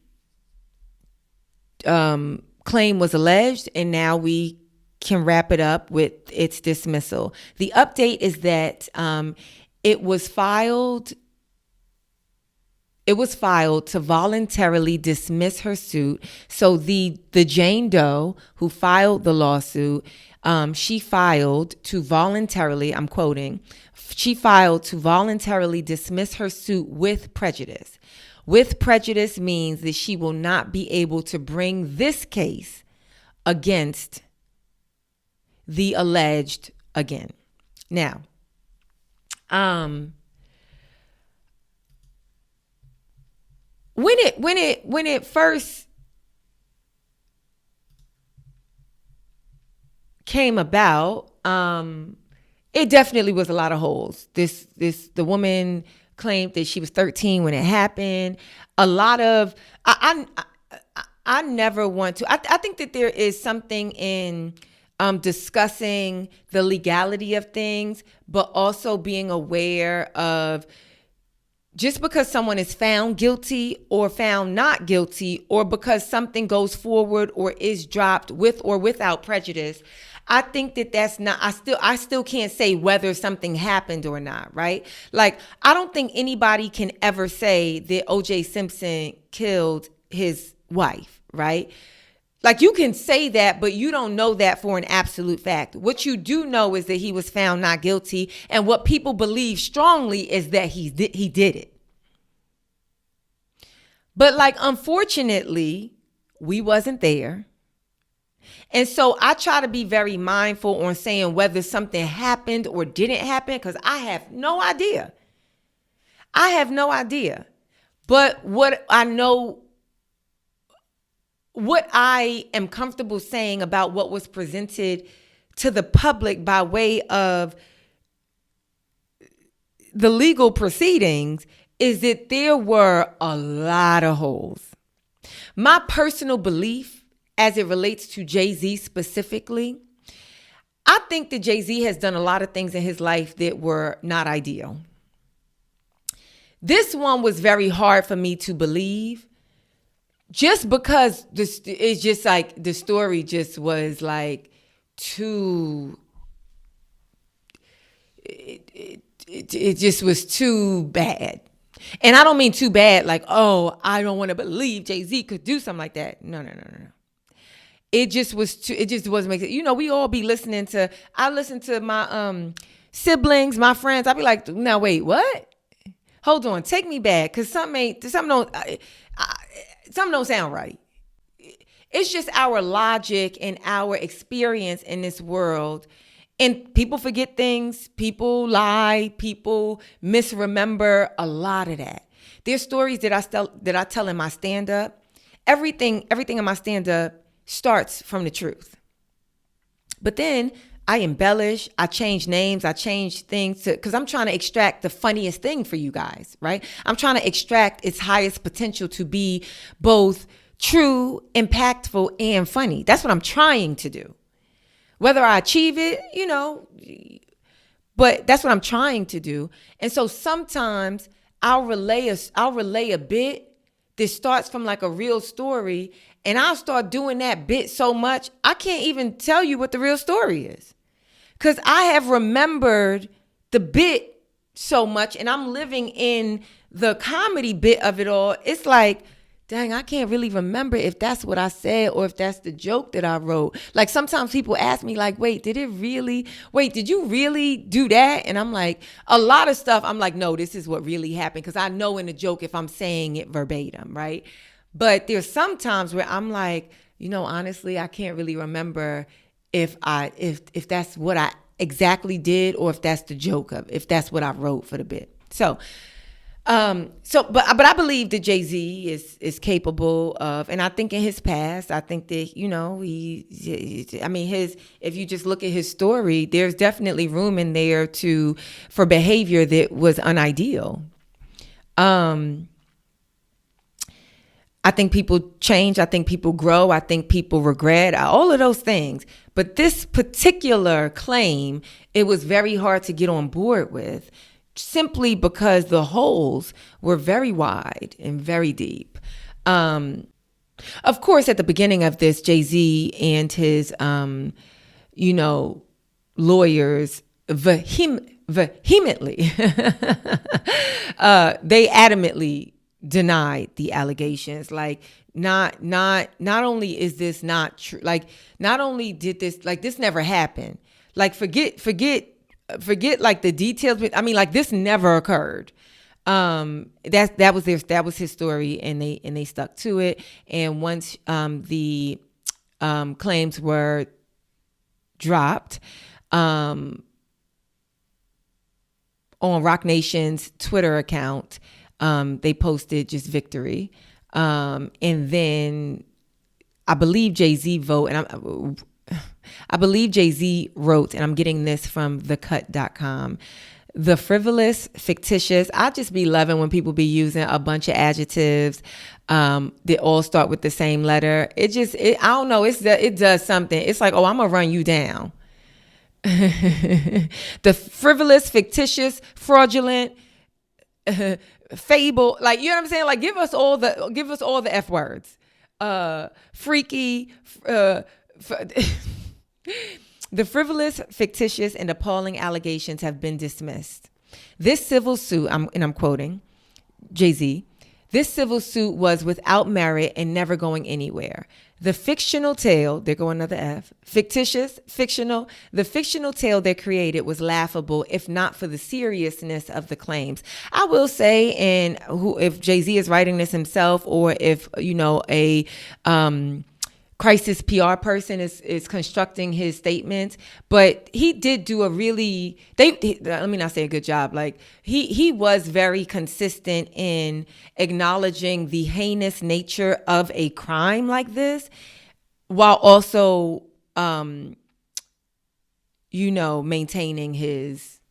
claim was alleged, and now we can wrap it up with its dismissal. The update is that it was filed to voluntarily dismiss her suit. So the Jane Doe who filed the lawsuit, she filed to voluntarily, I'm quoting, she filed to voluntarily dismiss her suit with prejudice. With prejudice means that she will not be able to bring this case against the alleged again. Now, when it first came about, it definitely was a lot of holes. The woman claimed that she was 13 when it happened. A lot of, I never want to, I think that there is something in discussing the legality of things, but also being aware of just because someone is found guilty or found not guilty, or because something goes forward or is dropped with or without prejudice, I think that that's not, I still can't say whether something happened or not, right? Like, I don't think anybody can ever say that O.J. Simpson killed his wife, right? Like, you can say that, but you don't know that for an absolute fact. What you do know is that he was found not guilty, and what people believe strongly is that he did it. But, like, unfortunately, we wasn't there. And so I try to be very mindful on saying whether something happened or didn't happen, because I have no idea. I have no idea. But what I know, what I am comfortable saying about what was presented to the public by way of the legal proceedings is that there were a lot of holes. My personal belief, as it relates to Jay-Z specifically, I think that Jay-Z has done a lot of things in his life that were not ideal. This one was very hard for me to believe, just because it's just like the story just was like too, it just was too bad. And I don't mean too bad like, oh, I don't want to believe Jay-Z could do something like that. No. It just wasn't making sense. We all be listening to, I listen to my siblings, my friends. I be like, now wait, what? Hold on, take me back, because something don't sound right. It's just our logic and our experience in this world. And people forget things, people lie, people misremember a lot of that. There's stories that I tell in my stand-up. Everything in my stand-up starts from the truth. But then I embellish, I change names, I change things because I'm trying to extract the funniest thing for you guys, right? I'm trying to extract its highest potential to be both true, impactful, and funny. That's what I'm trying to do. Whether I achieve it, but that's what I'm trying to do. And so sometimes I'll relay a bit that starts from like a real story, and I'll start doing that bit so much I can't even tell you what the real story is. Because I have remembered the bit so much, and I'm living in the comedy bit of it all. It's like, dang, I can't really remember if that's what I said or if that's the joke that I wrote. Like sometimes people ask me like, did you really do that? And I'm like, a lot of stuff, I'm like, no, this is what really happened. Because I know in a joke if I'm saying it verbatim, right? But there's some times where I'm like, honestly, I can't really remember if that's what I exactly did or if that's the joke if that's what I wrote for the bit. But I believe that Jay-Z is capable of, and I think in his past, I think that, if you just look at his story, there's definitely room in there for behavior that was unideal. I think people change. I think people grow. I think people regret, all of those things. But this particular claim, it was very hard to get on board with simply because the holes were very wide and very deep. Of course, at the beginning of this, Jay-Z and his, lawyers vehemently, they adamantly denied the allegations. Like, not only is this not true, like, not only did this never happened. Like, forget like the details, but I mean, like, this never occurred. That was his story, and they stuck to it. And once the claims were dropped on Roc Nation's Twitter account, they posted just victory. And then I believe Jay-Z wrote, and I'm getting this from thecut.com, the frivolous, fictitious. I just be loving when people be using a bunch of adjectives that all start with the same letter. I don't know, it does something. It's like, I'm gonna run you down. The frivolous, fictitious, fraudulent, fable, like, you know what I'm saying? Like, give us all the F words. Freaky, the frivolous, fictitious, and appalling allegations have been dismissed. This civil suit, I'm quoting Jay-Z, this civil suit was without merit and never going anywhere. The fictional tale, there go another F, fictitious, fictional, the fictional tale they created was laughable if not for the seriousness of the claims. I will say, and if Jay-Z is writing this himself, or if, a crisis PR person is constructing his statements, but he did do let me not say a good job. Like, he was very consistent in acknowledging the heinous nature of a crime like this, while also, maintaining his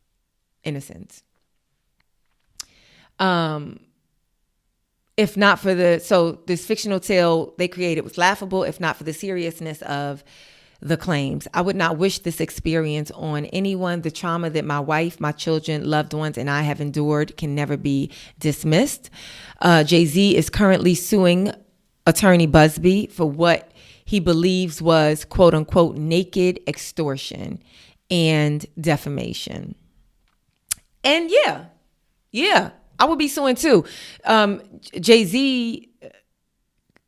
innocence. If not for this fictional tale they created was laughable, if not for the seriousness of the claims. I would not wish this experience on anyone. The trauma that my wife, my children, loved ones, and I have endured can never be dismissed. Jay-Z is currently suing attorney Buzzbee for what he believes was, quote unquote, naked extortion and defamation. And yeah. I would be suing too. Jay-Z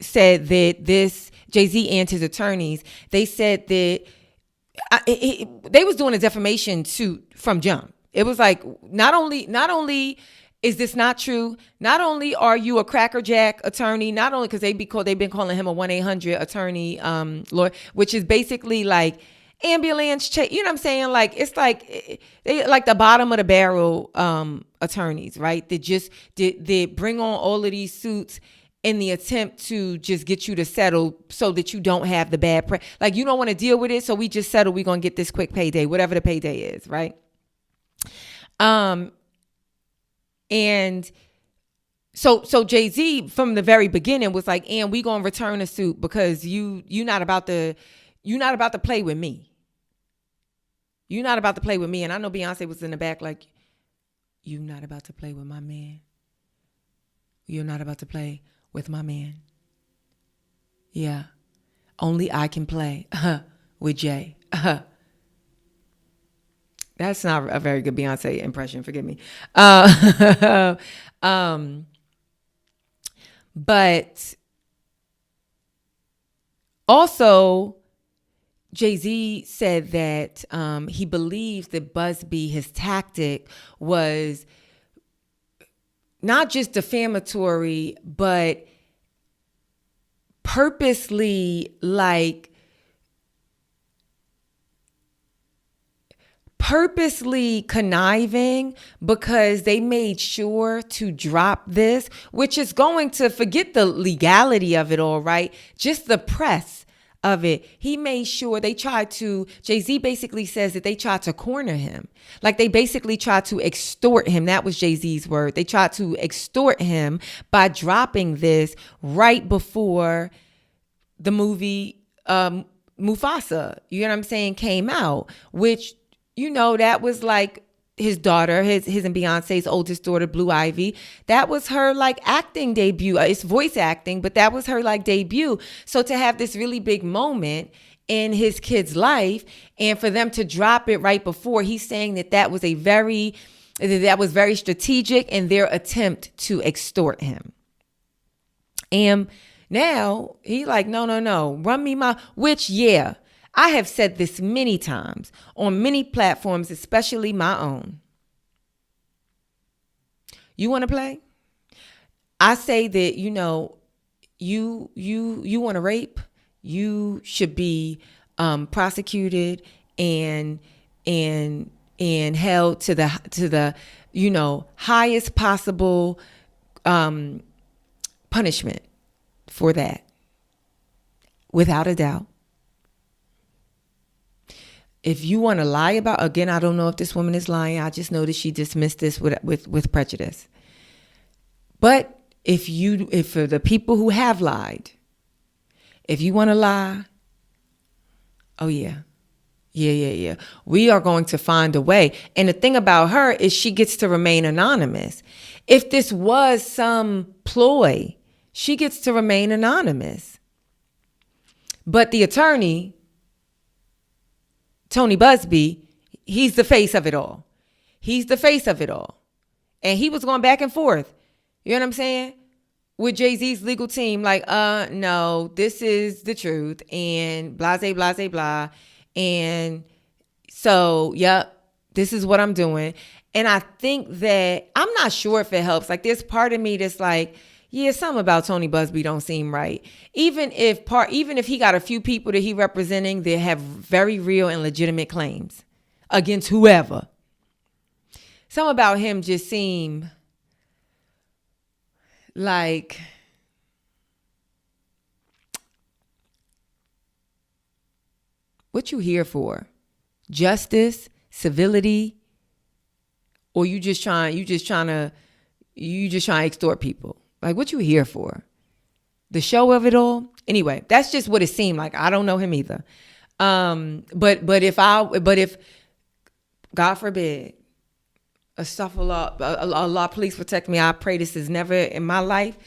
said that Jay-Z and his attorneys, they said that they was doing a defamation suit from jump. It was like, not only is this not true, not only are you a crackerjack attorney, not only because they've been calling him a 1-800 attorney lawyer, which is basically like ambulance check, you know what I'm saying? Like, it's like they like the bottom of the barrel attorneys, right? That bring on all of these suits in the attempt to just get you to settle so that you don't have the bad press. Like, you don't want to deal with it, so we just settle. We're going to get this quick payday, whatever the payday is, right? And so Jay-Z from the very beginning was like, and we going to return a suit because you're not about to play with me. You're not about to play with me. And I know Beyonce was in the back like, you're not about to play with my man. You're not about to play with my man. Yeah. Only I can play with Jay. That's not a very good Beyonce impression. Forgive me. But also, Jay-Z said that he believes that Buzzbee, his tactic, was not just defamatory, but purposely conniving, because they made sure to drop this, which is going to, forget the legality of it all, right? Just the press of it. He made sure Jay-Z basically says that they tried to corner him. Like, they basically tried to extort him. That was Jay-Z's word. They tried to extort him by dropping this right before the movie Mufasa, you know what I'm saying, came out, which, you know, that was like his daughter, his and Beyonce's oldest daughter, Blue Ivy. That was her like acting debut. It's voice acting, but that was her like debut. So to have this really big moment in his kid's life, and for them to drop it right before, he's saying that was very strategic in their attempt to extort him. And now he like, no, run me which, yeah. I have said this many times on many platforms, especially my own. You want to play? I say that, you know, you want to rape, you should be prosecuted and held to the you know, highest possible punishment for that, without a doubt. If you want to lie about, again, I don't know if this woman is lying. I just know that she dismissed this with prejudice. But if for the people who have lied, if you want to lie, oh yeah. We are going to find a way. And the thing about her is she gets to remain anonymous. If this was some ploy, she gets to remain anonymous. But the attorney, Tony Buzzbee, he's the face of it all. He's the face of it all. And he was going back and forth, you know what I'm saying, with Jay-Z's legal team, like, no, this is the truth, and blah, blah, blah. And so, yep, this is what I'm doing. And I think that, I'm not sure if it helps. Like, there's part of me that's like, yeah, something about Tony Buzzbee don't seem right. Even if he got a few people that he representing that have very real and legitimate claims against whoever, something about him just seem like, what you here for? Justice, civility, or you just trying to extort people? Like, what you here for? The show of it all? Anyway, that's just what it seemed like. I don't know him either. But if God forbid, Allah, please protect me. I pray this is never in my life.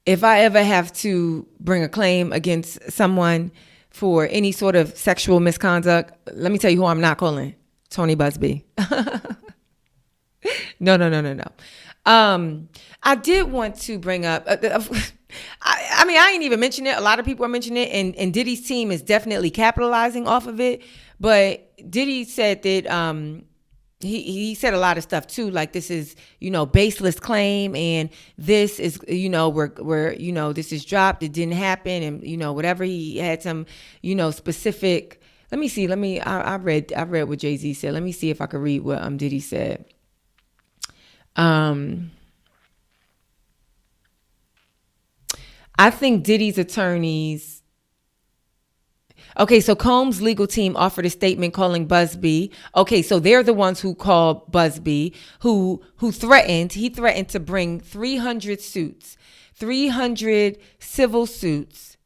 If I ever have to bring a claim against someone for any sort of sexual misconduct, let me tell you who I'm not calling. Tony Buzzbee. No. I did want to bring up, I ain't even mentioned it. A lot of people are mentioning it, and Diddy's team is definitely capitalizing off of it. But Diddy said that he said a lot of stuff too, like this is, baseless claim, and this is, where this is dropped, it didn't happen, and whatever. He had some, specific. Let me see. I read what Jay-Z said. Let me see if I could read what Diddy said. I think Diddy's attorneys. Okay, so Combs' legal team offered a statement calling Buzzbee. Okay, so they're the ones who called Buzzbee, who threatened. He threatened to bring 300 suits, 300 civil suits,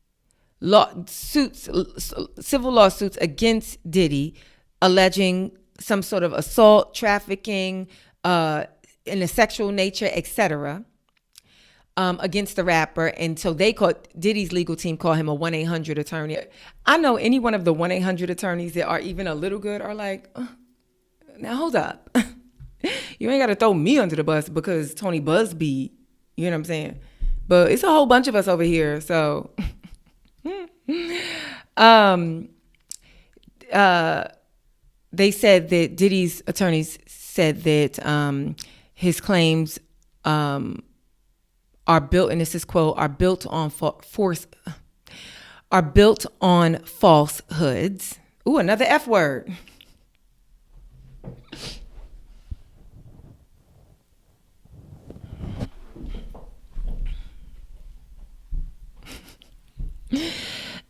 civil lawsuits against Diddy, alleging some sort of assault, trafficking, in a sexual nature, etc. Against the rapper. And so they called, Diddy's legal team called him a 1-800 attorney. I know any one of the 1-800 attorneys that are even a little good are like, now hold up. You ain't got to throw me under the bus because Tony Buzzbee, you know what I'm saying? But it's a whole bunch of us over here. So they said that Diddy's attorneys said that his claims are built, and this is quote, are built on falsehoods. Ooh, another F word.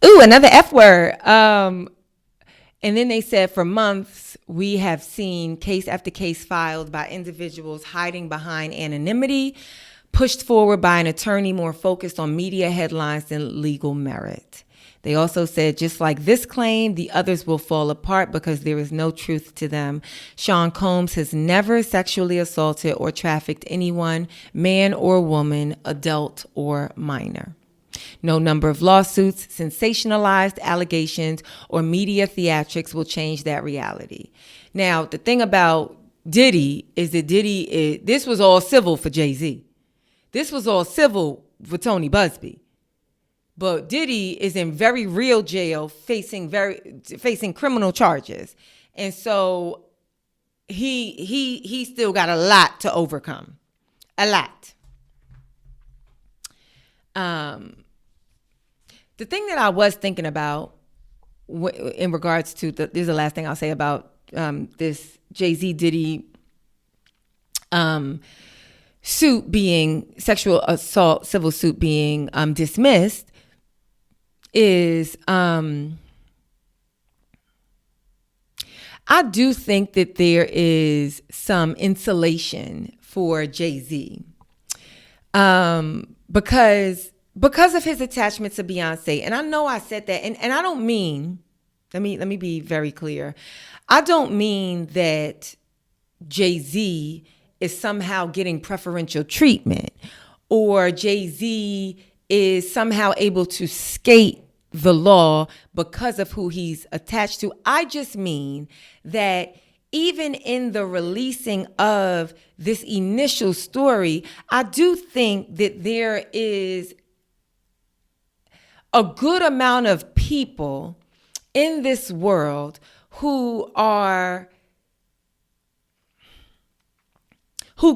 Ooh, another F word. And then they said for months, we have seen case after case filed by individuals hiding behind anonymity, pushed forward by an attorney more focused on media headlines than legal merit. They also said, just like this claim, the others will fall apart because there is no truth to them. Sean Combs has never sexually assaulted or trafficked anyone, man or woman, adult or minor. No number of lawsuits, sensationalized allegations, or media theatrics will change that reality. Now, the thing about Diddy is that this was all civil for Jay-Z. This was all civil for Tony Buzzbee. But Diddy is in very real jail facing criminal charges. And so he still got a lot to overcome. A lot. The thing that I was thinking about in regards to this is the last thing I'll say about this Jay-Z Diddy suit being sexual assault, civil suit being dismissed is I do think that there is some insulation for Jay-Z because of his attachment to Beyonce. And I know I said that, and I don't mean, let me be very clear. I don't mean that Jay-Z is somehow getting preferential treatment or Jay-Z is somehow able to skate the law because of who he's attached to. I just mean that even in the releasing of this initial story, I do think that there is a good amount of people in this world who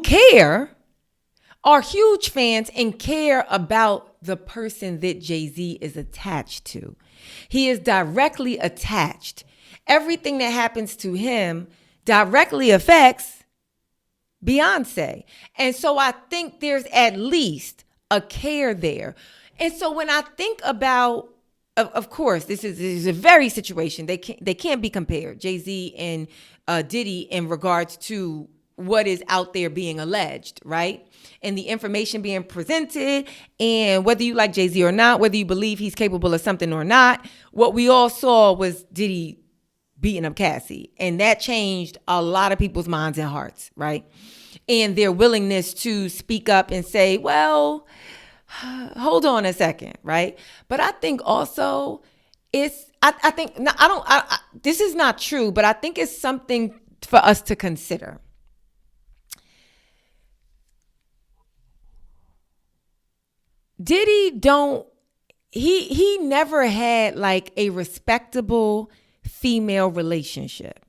care, are huge fans and care about the person that Jay-Z is attached to. He is directly attached. Everything that happens to him directly affects Beyonce. And so I think there's at least a care there. And so when I think about, of course, this is a very situation. They can't be compared, Jay-Z and Diddy, in regards to what is out there being alleged, right? And the information being presented, and whether you like Jay-Z or not, whether you believe he's capable of something or not, what we all saw was Diddy beating up Cassie. And that changed a lot of people's minds and hearts, right? And their willingness to speak up and say, well, hold on a second, right? But I think also this is not true, but I think it's something for us to consider. Diddy he never had like a respectable female relationship.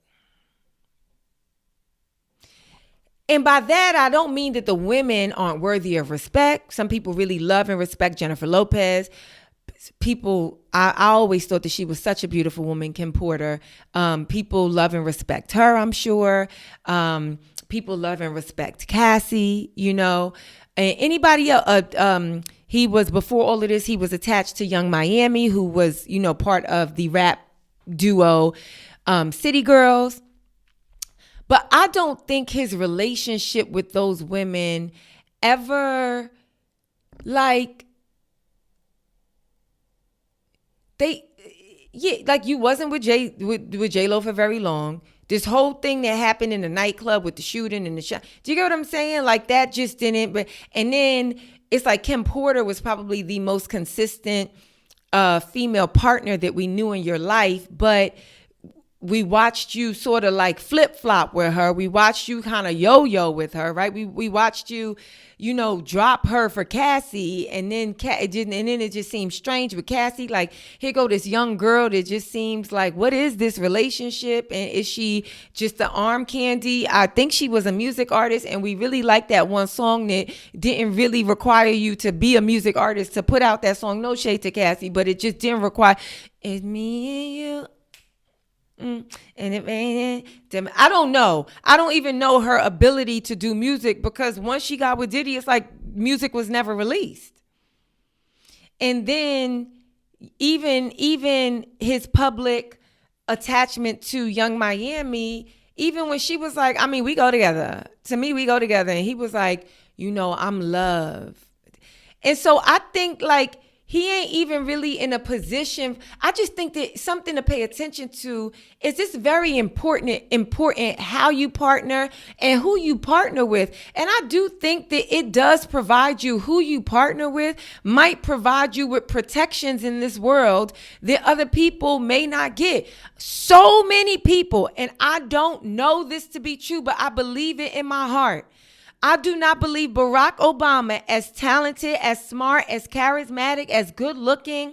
And by that, I don't mean that the women aren't worthy of respect. Some people really love and respect Jennifer Lopez. People, I always thought that she was such a beautiful woman, Kim Porter. People love and respect her, I'm sure. People love and respect Cassie, you know. And anybody else, He was, before all of this, he was attached to Young Miami, who was, you know, part of the rap duo City Girls. But I don't think his relationship with those women ever, like, you wasn't with J-Lo for very long. This whole thing that happened in the nightclub with the shooting and the shot. Do you get what I'm saying? Like, that just didn't. But and then it's like Kim Porter was probably the most consistent female partner that we knew in your life, but we watched you sort of like flip-flop with her. We watched you kind of yo-yo with her, right? We watched you, you know, drop her for Cassie, and then it just seemed strange with Cassie. Like, here go this young girl that just seems like, what is this relationship? And is she just the arm candy? I think she was a music artist, and we really liked that one song that didn't really require you to be a music artist to put out that song. No shade to Cassie, but it just didn't require, it's me and you. And I don't know. I don't even know her ability to do music, because once she got with Diddy, it's like music was never released. And then even his public attachment to Young Miami, even when she was like, I mean, we go together. To me, we go together. And he was like, you know, I'm love. And so I think, like, he ain't even really in a position. I just think that something to pay attention to is this very important how you partner and who you partner with. And I do think that it does provide you, who you partner with might provide you with protections in this world that other people may not get. So many people, and I don't know this to be true, but I believe it in my heart. I do not believe Barack Obama, as talented, as smart, as charismatic, as good looking,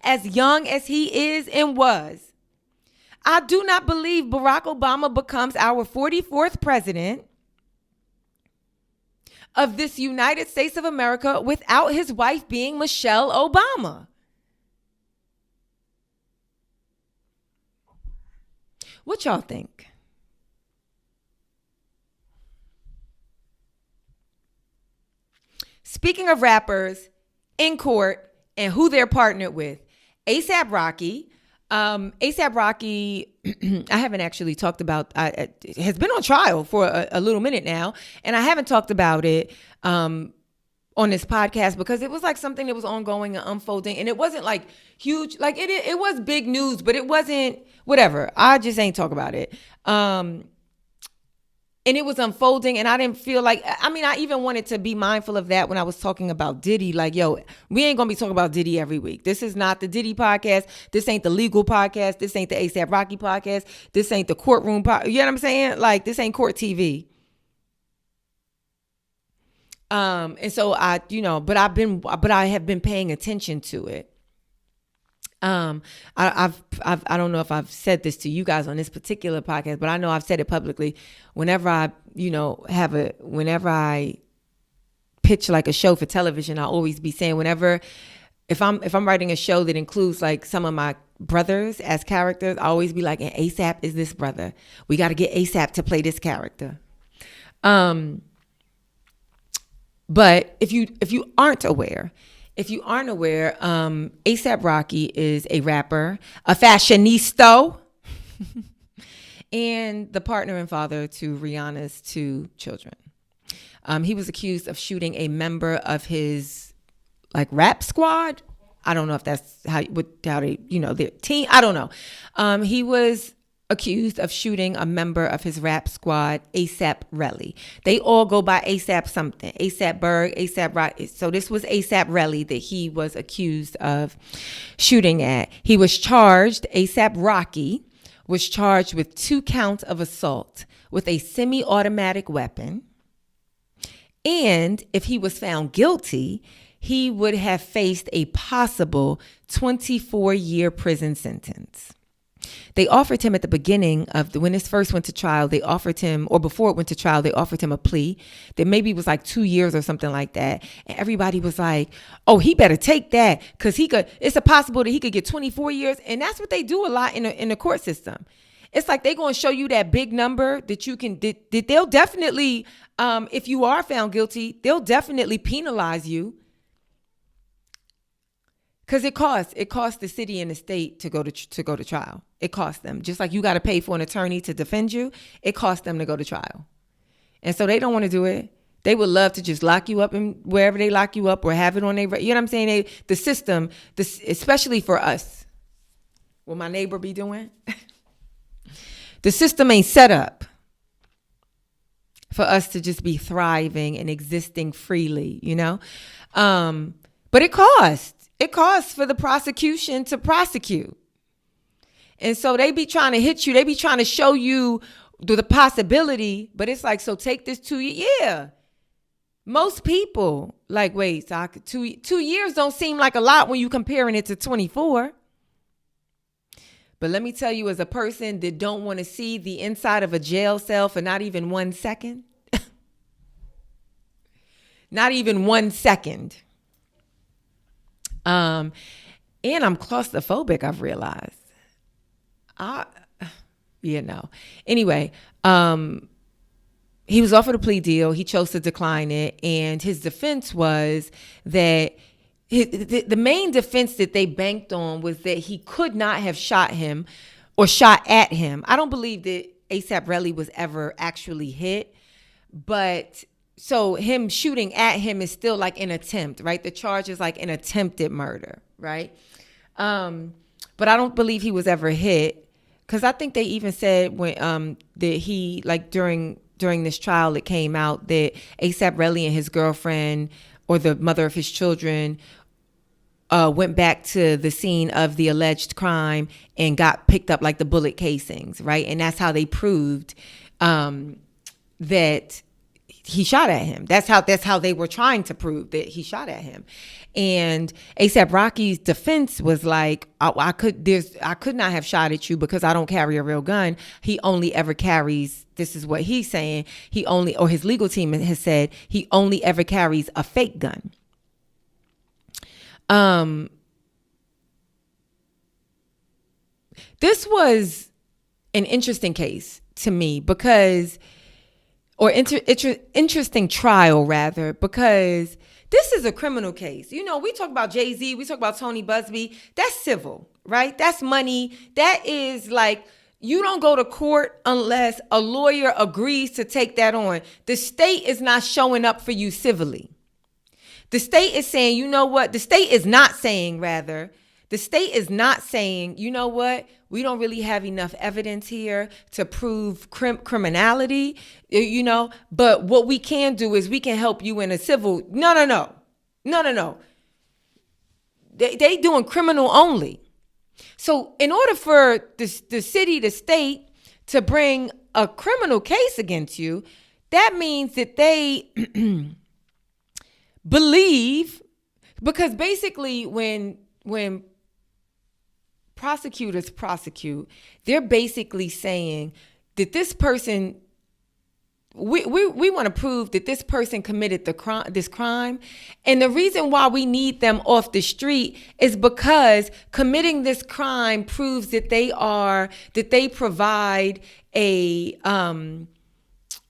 as young as he is and was. I do not believe Barack Obama becomes our 44th president of this United States of America without his wife being Michelle Obama. What y'all think? Speaking of rappers in court and who they're partnered with, A$AP Rocky. A$AP Rocky, I haven't actually talked about, has been on trial for a little minute now, and I haven't talked about it on this podcast because it was like something that was ongoing and unfolding, and it wasn't like huge, like it was big news, but it wasn't whatever. I just ain't talk about it. And it was unfolding, and I didn't feel like, I mean, I even wanted to be mindful of that when I was talking about Diddy. Like, yo, we ain't going to be talking about Diddy every week. This is not the Diddy podcast. This ain't the legal podcast. This ain't the A$AP Rocky podcast. This ain't the courtroom podcast. You know what I'm saying? Like, this ain't court TV. And so I have been paying attention to it. I don't know if I've said this to you guys on this particular podcast, but I know I've said it publicly. Whenever I pitch like a show for television, I'll always be saying if I'm writing a show that includes like some of my brothers as characters, I always be like, and A$AP is this brother. We got to get A$AP to play this character. But if you aren't aware, A$AP Rocky is a rapper, a fashionista, and the partner and father to Rihanna's 2 children. He was accused of shooting a member of his like rap squad. I don't know if that's how they, their team. I don't know. He was accused of shooting a member of his rap squad, A$AP Relly. They all go by A$AP something. A$AP Berg, A$AP Rock. So this was A$AP Relly that he was accused of shooting at. He was charged, A$AP Rocky was charged with 2 counts of assault with a semi-automatic weapon. And if he was found guilty, he would have faced a possible 24-year prison sentence. They offered him at the beginning of when this first went to trial, or before it went to trial, they offered him a plea that maybe was like 2 years or something like that. And everybody was like, oh, he better take that because it's a possible that he could get 24 years. And that's what they do a lot in the court system. It's like they're going to show you that big number that you can, that they'll definitely, if you are found guilty, they'll definitely penalize you. Because it costs the city and the state to go to trial. It costs them. Just like you got to pay for an attorney to defend you, it costs them to go to trial. And so they don't want to do it. They would love to just lock you up in wherever they lock you up or have it on their, you know what I'm saying? The system, especially for us, what my neighbor be doing, the system ain't set up for us to just be thriving and existing freely, you know? But it costs. It costs for the prosecution to prosecute. And so they be trying to hit you. They be trying to show you the possibility, but it's like, so take this 2 years. Yeah. Most people like, wait, so 2 years don't seem like a lot when you comparing it to 24. But let me tell you, as a person that don't want to see the inside of a jail cell for not even 1 second, not even 1 second. And I'm claustrophobic, I've realized. Anyway, he was offered a plea deal. He chose to decline it. And his defense was that the main defense that they banked on was that he could not have shot him or shot at him. I don't believe that A$AP Rocky was ever actually hit, but so him shooting at him is still like an attempt, right? The charge is like an attempted murder, right? But I don't believe he was ever hit, because I think they even said when that he, like during this trial, it came out that A$AP Rocky and his girlfriend, or the mother of his children, went back to the scene of the alleged crime and got picked up like the bullet casings, right? And that's how they proved that he shot at him. That's how they were trying to prove that he shot at him. And A$AP Rocky's defense was like, I could not have shot at you because I don't carry a real gun. He only ever this is what he's saying, or his legal team has said, he only ever carries a fake gun. This was an interesting case to me because, or interesting trial rather, because this is a criminal case. You know, we talk about Jay-Z, we talk about Tony Buzzbee. That's civil, right? That's money. That is like, you don't go to court unless a lawyer agrees to take that on. The state is not showing up for you civilly. The state is saying, you know what? The state is not saying, you know what? We don't really have enough evidence here to prove criminality, you know, but what we can do is we can help you in a civil. No. They doing criminal only. So in order for the city, the state to bring a criminal case against you, that means that they believe, because basically when prosecutors prosecute, they're basically saying that this person, we want to prove that this person committed this crime. And the reason why we need them off the street is because committing this crime proves that they provide a,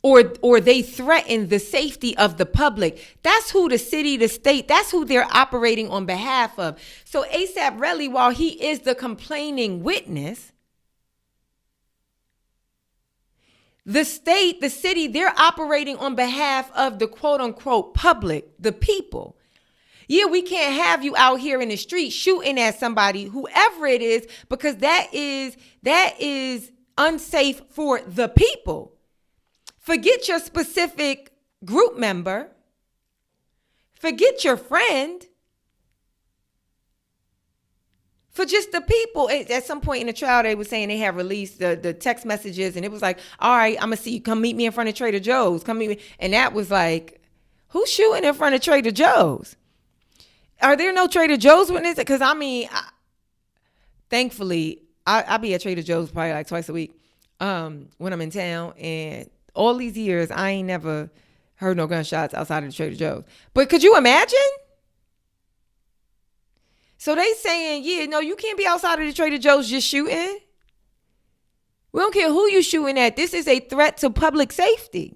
or they threaten the safety of the public. That's who the city, the state, that's who they're operating on behalf of. So A$AP Rocky, while he is the complaining witness, the state, the city, they're operating on behalf of the quote unquote public, the people. Yeah, we can't have you out here in the street shooting at somebody, whoever it is, because that is unsafe for the people. Forget your specific group member. Forget your friend. For just the people. At some point in the trial, they were saying they had released the text messages, and it was like, all right, I'm going to see you. Come meet me in front of Trader Joe's. Come meet me. And that was like, who's shooting in front of Trader Joe's? Are there no Trader Joe's witnesses? Because, thankfully, I be at Trader Joe's probably like twice a week when I'm in town. And all these years, I ain't never heard no gunshots outside of the Trader Joe's. But could you imagine? So they saying, yeah, no, you can't be outside of the Trader Joe's just shooting. We don't care who you shooting at. This is a threat to public safety.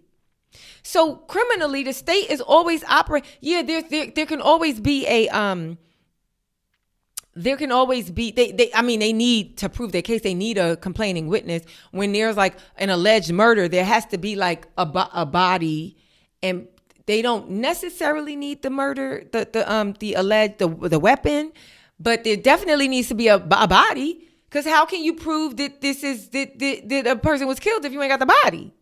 So criminally, the state is always operating. Yeah, there can always be a there can always be, they need to prove their case. They need a complaining witness. When there's like an alleged murder, there has to be like a body, and they don't necessarily need the murder, the alleged, the weapon, but there definitely needs to be a body. Because how can you prove that that a person was killed if you ain't got the body?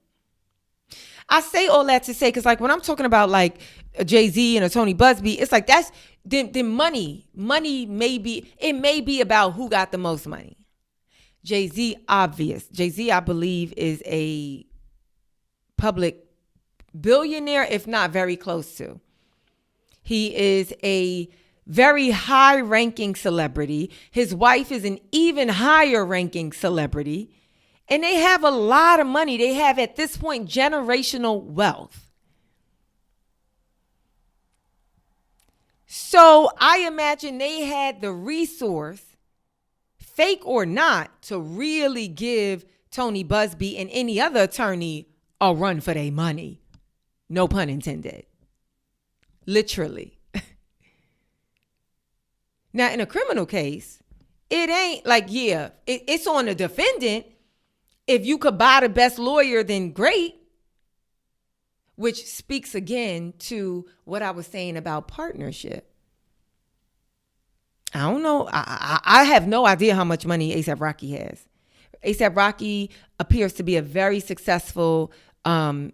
I say all that to say, because like when I'm talking about like a Jay-Z and a Tony Buzzbee, it's like that's the money. Money may be about who got the most money. Jay-Z, obvious. Jay-Z, I believe, is a public billionaire, if not very close to. He is a very high-ranking celebrity. His wife is an even higher-ranking celebrity. And they have a lot of money. They have, at this point, generational wealth. So I imagine they had the resource, fake or not, to really give Tony Buzzbee and any other attorney a run for their money. No pun intended. Literally. Now, in a criminal case, it ain't like, it's on the defendant. If you could buy the best lawyer, then great. Which speaks again to what I was saying about partnership. I don't know. I have no idea how much money A$AP Rocky has. A$AP Rocky appears to be a very successful, and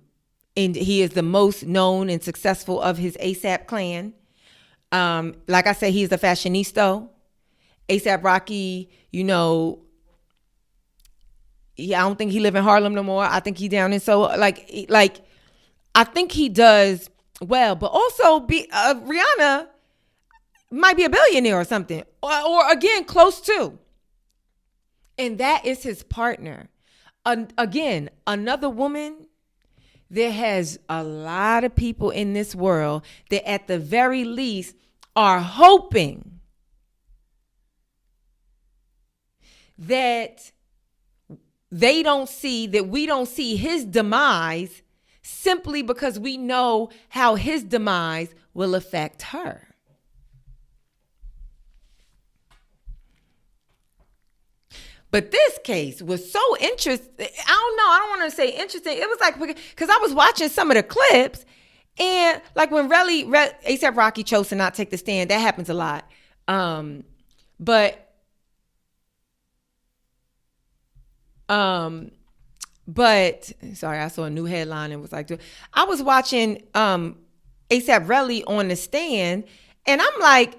he is the most known and successful of his A$AP clan. Like I said, he's a fashionista. A$AP Rocky, I don't think he live in Harlem no more. I think he down in I think he does well, but also Rihanna might be a billionaire or something, or again, close to. And that is his partner. Again, another woman. There has a lot of people in this world that at the very least are hoping that we don't see his demise simply because we know how his demise will affect her. But this case was so interesting. I don't want to say interesting. It was like, because I was watching some of the clips, and like when A$AP Rocky chose to not take the stand, that happens a lot. But sorry, I saw a new headline and was like, I was watching A$AP Rocky on the stand, and I'm like,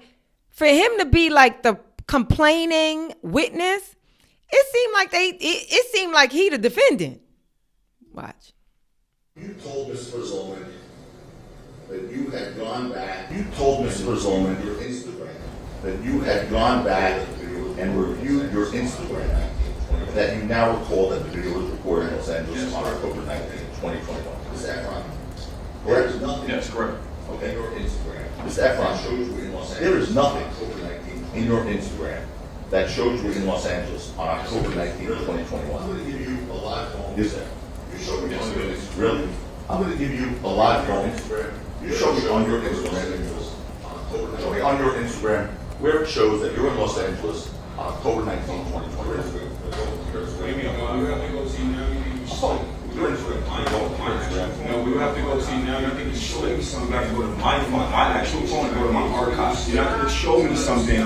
for him to be like the complaining witness, it seemed like he the defendant. Watch. You told Mr. Zolman that you had gone back. You told Mr. Zolman your Instagram that you had gone back and reviewed your Instagram. That you now recall that the video was recorded in Los Angeles on October 19, 2021. Is that right? Correct? Yes, correct. Okay. Your Instagram. Is that right? There is nothing in your Instagram that shows you in Los Angeles on October 19, 2021. I'm going to give you a live phone. Is there? You show me on your Instagram. Really? I'm going to give you a live phone. You show me on your Instagram. Show me on your Instagram where it shows that you're in Los Angeles on October 19, 2021. What do you mean? We have to go see now. Your Instagram. No, we have to go see now. You think you show me something? You have to go to my phone, my actual phone, and go to my archives. You're not going to show me something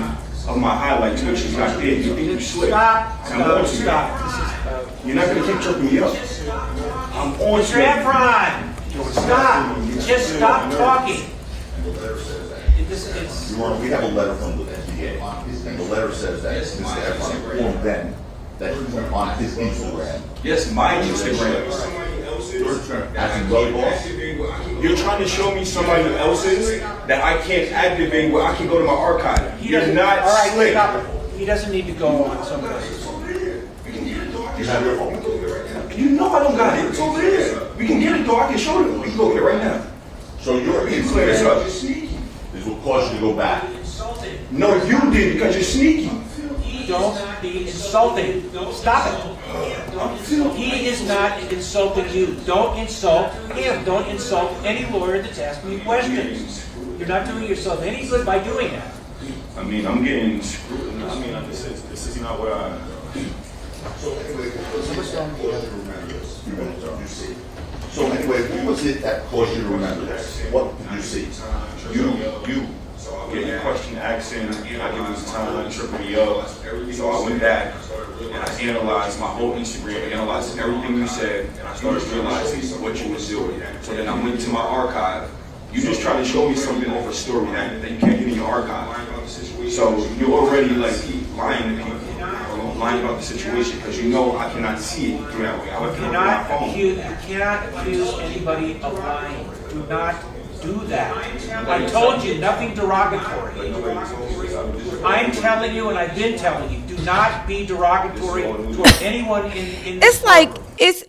of my highlights, which is not there. You think you slick? Stop. You're not going to keep tripping me up. I'm on Mr. Efron, stop. Just stop talking. We have a letter from the DA, and the letter says that Mr. Efron informed them that on his Instagram. Yes, my Instagram. As in Welly Boss. You're trying to show me somebody else's that I can't activate where I can go to my archive. You're not slick. Stop it. He doesn't need to go on somebody else's phone. You have your phone. You know I don't got it. It's over there. We can get it though. I can show you. We can go here right now. So your Instagram is what caused you to go back. No, you did because you're sneaky. Don't be insulting. Stop it. He is not insulting you. Don't insult him. Don't insult any lawyer that's asking you questions. You're not doing yourself any good by doing that. I mean, I'm getting screwed. I mean, this is not what I. So anyway, what's on the other remember this? You see. So anyway, what was it that caused you to remember this? What did you see? You get your question asking, I give this time, tripping me up. So I went back and I analyzed my whole Instagram, analyzed everything you said, and I started realizing what you was doing. So then I went to my archive. You just tried to show me something off a story that you can't get in your archive. So you're already like lying to people, or lying about the situation, because you know I cannot see it through that way. I You cannot accuse anybody of lying. Do not do that. I told you, nothing derogatory. I'm telling you, and I've been telling you, do not be derogatory toward anyone in It's like, it's,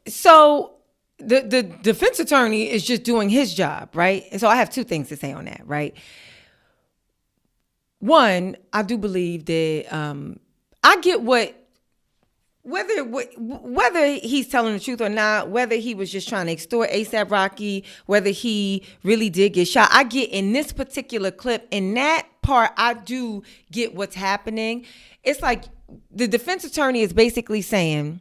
so the defense attorney is just doing his job, right? And so I have two things to say on that, right? One, I do believe that I get whether he's telling the truth or not, whether he was just trying to extort ASAP Rocky, whether he really did get shot. I get in this particular clip, in that part, I do get what's happening. It's like the defense attorney is basically saying,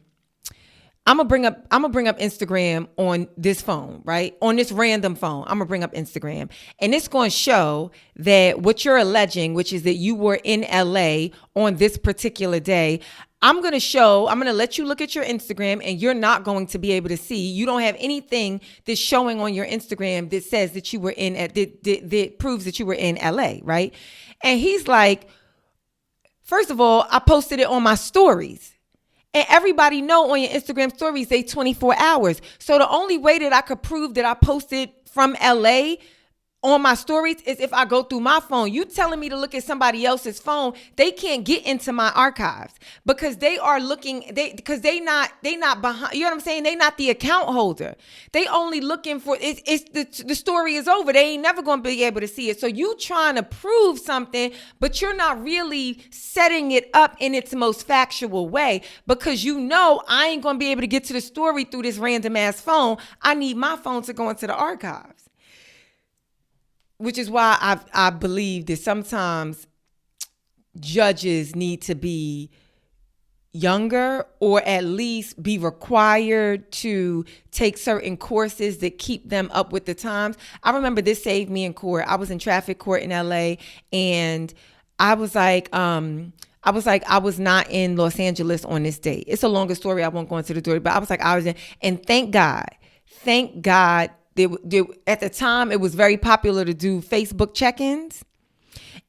I'm gonna bring up Instagram on this phone, right? On this random phone, I'm gonna bring up Instagram, and it's going to show that what you're alleging, which is that you were in LA on this particular day. I'm going to let you look at your Instagram, and you're not going to be able to see. You don't have anything that's showing on your Instagram that says that you were that proves that you were in LA, right? And he's like, first of all, I posted it on my stories. And everybody know on your Instagram stories, they 24 hours. So the only way that I could prove that I posted from LA on my stories is if I go through my phone. You telling me to look at somebody else's phone, they can't get into my archives because they are looking, because they not behind, you know what I'm saying? They not the account holder. They only looking for, the story is over. They ain't never going to be able to see it. So you trying to prove something, but you're not really setting it up in its most factual way, because you know I ain't going to be able to get to the story through this random ass phone. I need my phone to go into the archives. Which is why I believe that sometimes judges need to be younger, or at least be required to take certain courses that keep them up with the times. I remember this saved me in court. I was in traffic court in LA, and I was not in Los Angeles on this date. It's a longer story. I won't go into the story, but I was in, and thank God. At the time, it was very popular to do Facebook check-ins,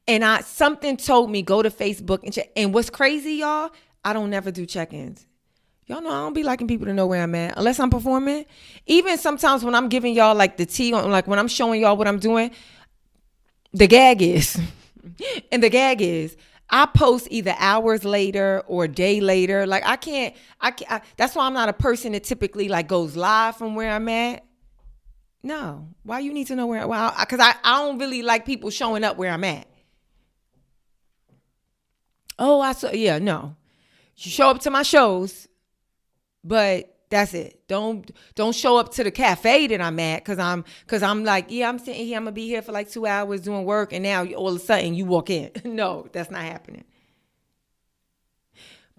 and something told me go to Facebook and check. And what's crazy, y'all? I don't never do check-ins. Y'all know I don't be liking people to know where I'm at unless I'm performing. Even sometimes when I'm giving y'all like the tea on, like when I'm showing y'all what I'm doing, the gag is, and the gag is, I post either hours later or a day later. Like I can't. That's why I'm not a person that typically like goes live from where I'm at. No. Why you need to know where? Well, because I don't really like people showing up where I'm at. Oh, yeah, no. You show up to my shows, but that's it. Don't show up to the cafe that I'm at because I'm like, yeah, I'm sitting here, I'm gonna be here for like 2 hours doing work, and now all of a sudden you walk in. No, that's not happening.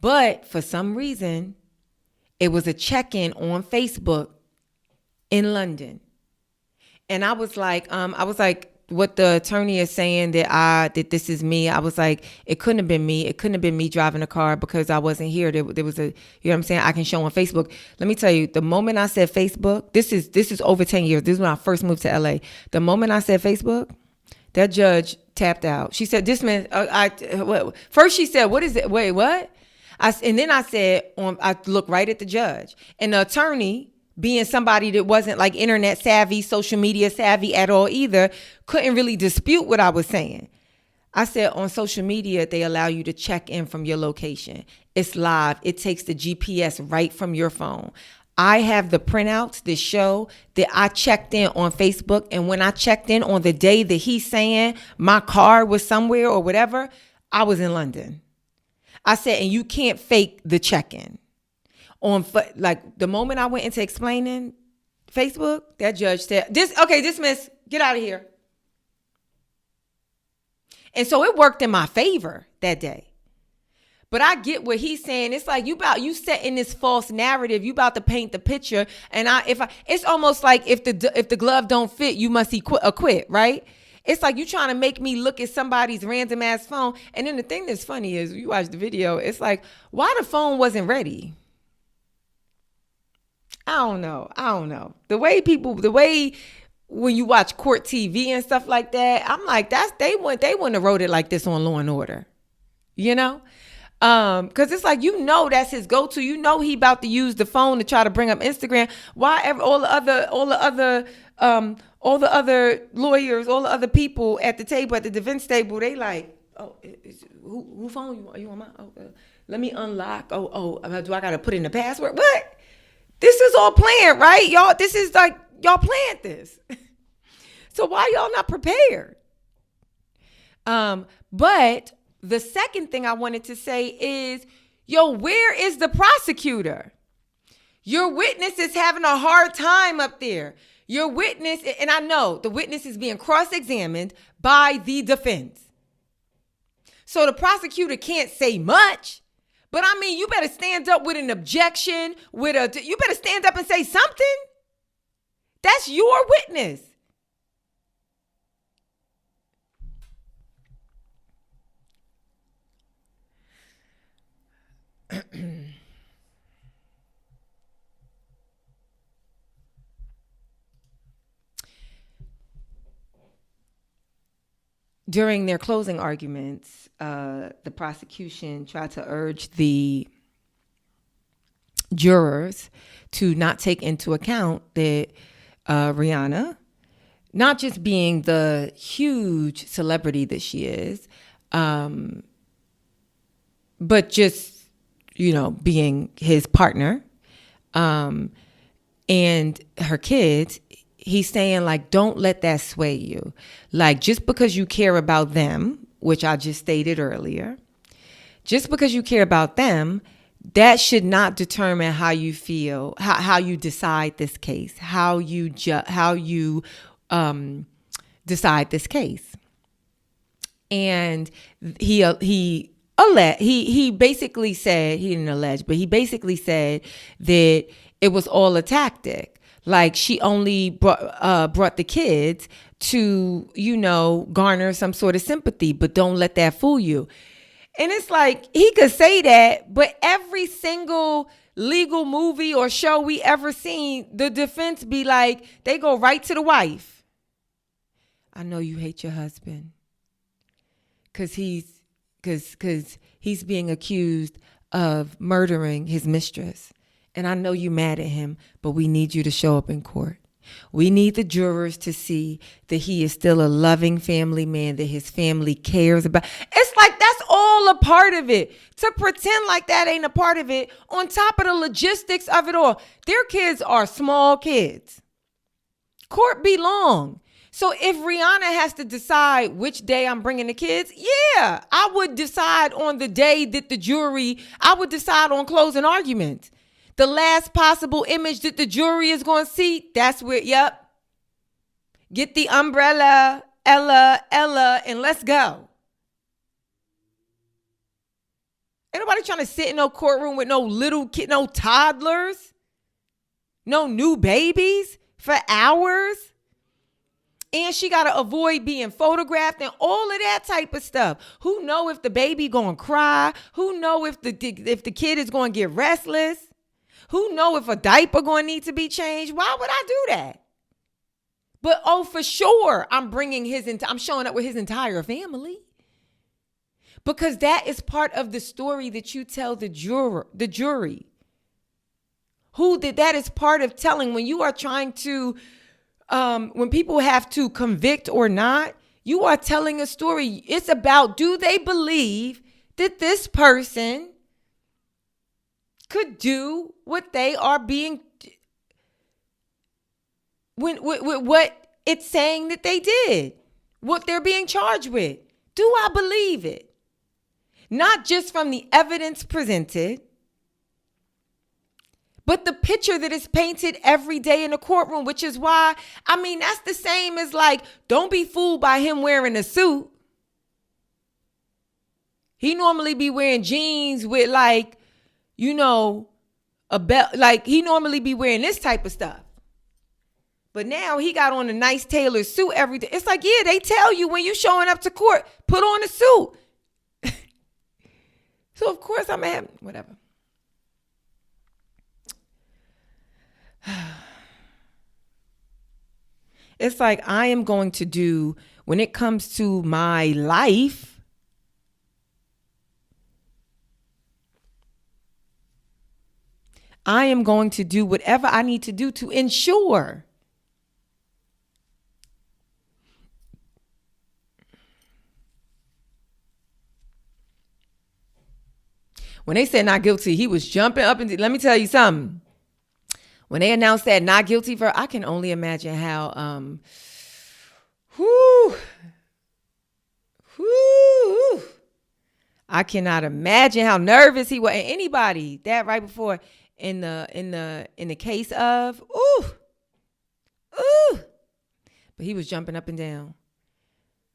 But for some reason, it was a check-in on Facebook in London. And I was like, what the attorney is saying that this is me. I was like, it couldn't have been me. It couldn't have been me driving a car because I wasn't here. There was you know what I'm saying? I can show on Facebook. Let me tell you, the moment I said Facebook, this is over 10 years. This is when I first moved to LA. The moment I said Facebook, that judge tapped out. She said, first she said, what is it? Wait, what? And then I said, I looked right at the judge, and the attorney, being somebody that wasn't like internet savvy, social media savvy at all either, couldn't really dispute what I was saying. I said on social media, they allow you to check in from your location. It's live. It takes the GPS right from your phone. I have the printouts that show that I checked in on Facebook. And when I checked in on the day that he's saying my car was somewhere or whatever, I was in London. I said, and you can't fake the check-in. Like the moment I went into explaining Facebook, that judge said, dismiss, get out of here. And so it worked in my favor that day. But I get what he's saying. It's like you setting this false narrative. You about to paint the picture, and it's almost like if the glove don't fit, you must acquit, right? It's like you trying to make me look at somebody's random ass phone. And then the thing that's funny is you watch the video. It's like, why the phone wasn't ready? I don't know. The way when you watch court TV and stuff like that, I'm like, they wouldn't have wrote it like this on Law and Order, you know? Cause it's like, that's his go-to. He about to use the phone to try to bring up Instagram. Why all the other lawyers, all the other people at the table, at the defense table, they like, oh, who phone you? Are you on my? Oh, let me unlock. Do I gotta put in the password? What? This is all planned, right, y'all? This is like y'all planned this. So why y'all not prepared? But the second thing I wanted to say is, where is the prosecutor? Your witness is having a hard time up there. Your witness, and I know the witness is being cross-examined by the defense. So the prosecutor can't say much, but I mean, you better stand up with an objection, you better stand up and say something. That's your witness. During their closing arguments, the prosecution tried to urge the jurors to not take into account that Rihanna, not just being the huge celebrity that she is, but just, being his partner, and her kids. He's saying, like, don't let that sway you. Like, just because you care about them, which I just stated earlier, just because you care about them, that should not determine how you feel, how you decide this case, how you decide this case. And he basically said, he didn't allege, but he basically said that it was all a tactic. Like, she only brought the kids to, garner some sort of sympathy, but don't let that fool you. And it's like, he could say that, but every single legal movie or show we ever seen, the defense be like, they go right to the wife. I know you hate your husband because he's being accused of murdering his mistress. And I know you're mad at him, but we need you to show up in court. We need the jurors to see that he is still a loving family man, that his family cares about. It's like, that's all a part of it. To pretend like that ain't a part of it, on top of the logistics of it all. Their kids are small kids. Court be long. So if Rihanna has to decide which day I'm bringing the kids, yeah, I would decide on the day that I would decide on closing arguments. The last possible image that the jury is going to see, that's where, get the umbrella, Ella, and let's go. Ain't nobody trying to sit in no courtroom with no little kid, no toddlers, no new babies for hours. And she got to avoid being photographed and all of that type of stuff. Who know if the baby going to cry? Who know if the kid is going to get restless? Who know if a diaper going to need to be changed? Why would I do that? But for sure, I'm showing up with his entire family. Because that is part of the story that you tell the jury. That is part of telling when you are trying to, when people have to convict or not, you are telling a story. It's about, do they believe that this person could do what they are being, with what it's saying that they did, what they're being charged with. Do I believe it? Not just from the evidence presented, but the picture that is painted every day in the courtroom, which is why, that's the same as like, don't be fooled by him wearing a suit. He normally be wearing jeans with like, you know, a belt. Like he normally be wearing this type of stuff. But now he got on a nice tailored suit every day. It's like, yeah, they tell you when you showing up to court, put on a suit. So of course I'm at whatever. It's like I am going to do, when it comes to my life, I am going to do whatever I need to do to ensure when they said not guilty, he was jumping up and let me tell you something. When they announced that not guilty for, I can only imagine how, I cannot imagine how nervous he was. And anybody that right before in the case of, but he was jumping up and down.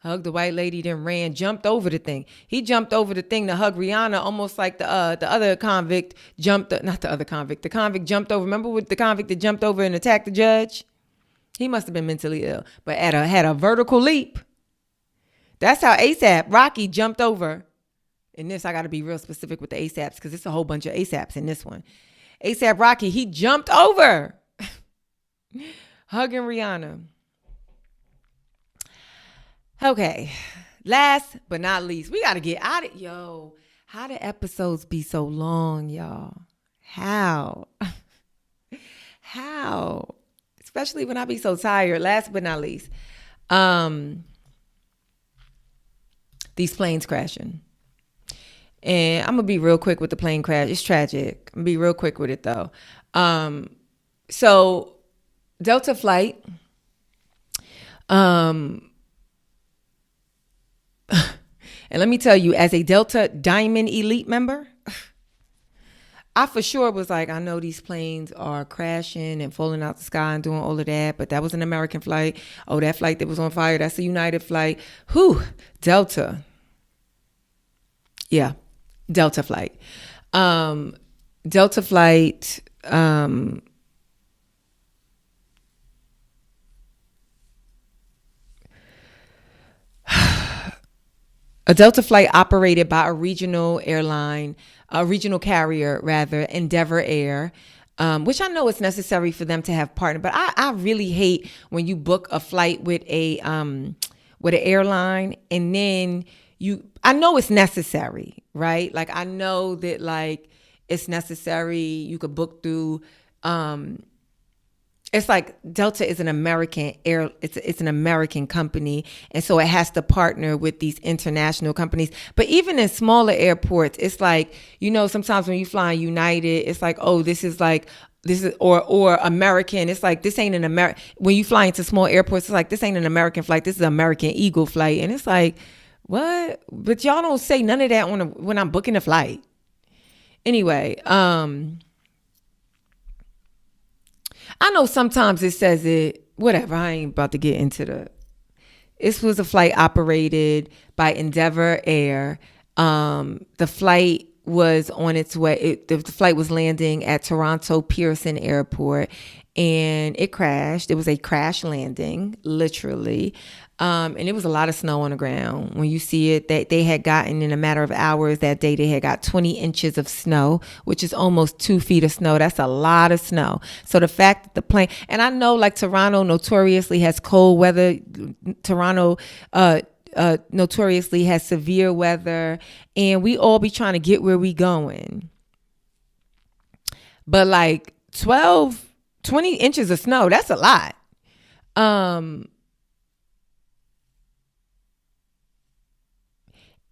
Hugged the white lady, then ran, jumped over the thing. He jumped over the thing to hug Rihanna, almost like the other convict jumped. Not the other convict. The convict jumped over. Remember with the convict that jumped over and attacked the judge? He must have been mentally ill, but had a vertical leap. That's how ASAP Rocky jumped over. In this, I got to be real specific with the ASAPs because it's a whole bunch of ASAPs in this one. ASAP Rocky, he jumped over, hugging Rihanna. Okay, last but not least, we got to get out of, how do episodes be so long, y'all? How? Especially when I be so tired. Last but not least, these planes crashing. And I'm going to be real quick with the plane crash. It's tragic. I'm going to be real quick with it, though. So, Delta flight, and let me tell you, as a Delta Diamond Elite member, I for sure was like, I know these planes are crashing and falling out the sky and doing all of that, but that was an American flight. Oh, that flight that was on fire, that's a United flight. Delta. Yeah, Delta flight. Delta flight. A Delta flight operated by a regional carrier, Endeavor Air, which I know it's necessary for them to have partner. But I really hate when you book a flight with an airline and then I know it's necessary, right? Like I know that like it's necessary. You could book through. It's like Delta is an American it's an American company, and so it has to partner with these international companies. But even in smaller airports, it's like, sometimes when you fly in United, it's like, oh, this is or American. It's like, this ain't an American. When you fly into small airports, it's like, this ain't an American flight. This is an American Eagle flight, and it's like, what? But y'all don't say none of that when I'm booking a flight. Anyway, I know sometimes it says it, whatever, I ain't about to get into this was a flight operated by Endeavor Air. The flight was on its way, the flight was landing at Toronto Pearson Airport and it crashed. It was a crash landing, literally. And it was a lot of snow on the ground. When you see it, they had gotten, in a matter of hours that day, they had got 20 inches of snow, which is almost 2 feet of snow. That's a lot of snow. So the fact that the plane, and I know like Toronto notoriously has cold weather. Toronto notoriously has severe weather, and we all be trying to get where we going. But like 20 inches of snow, that's a lot.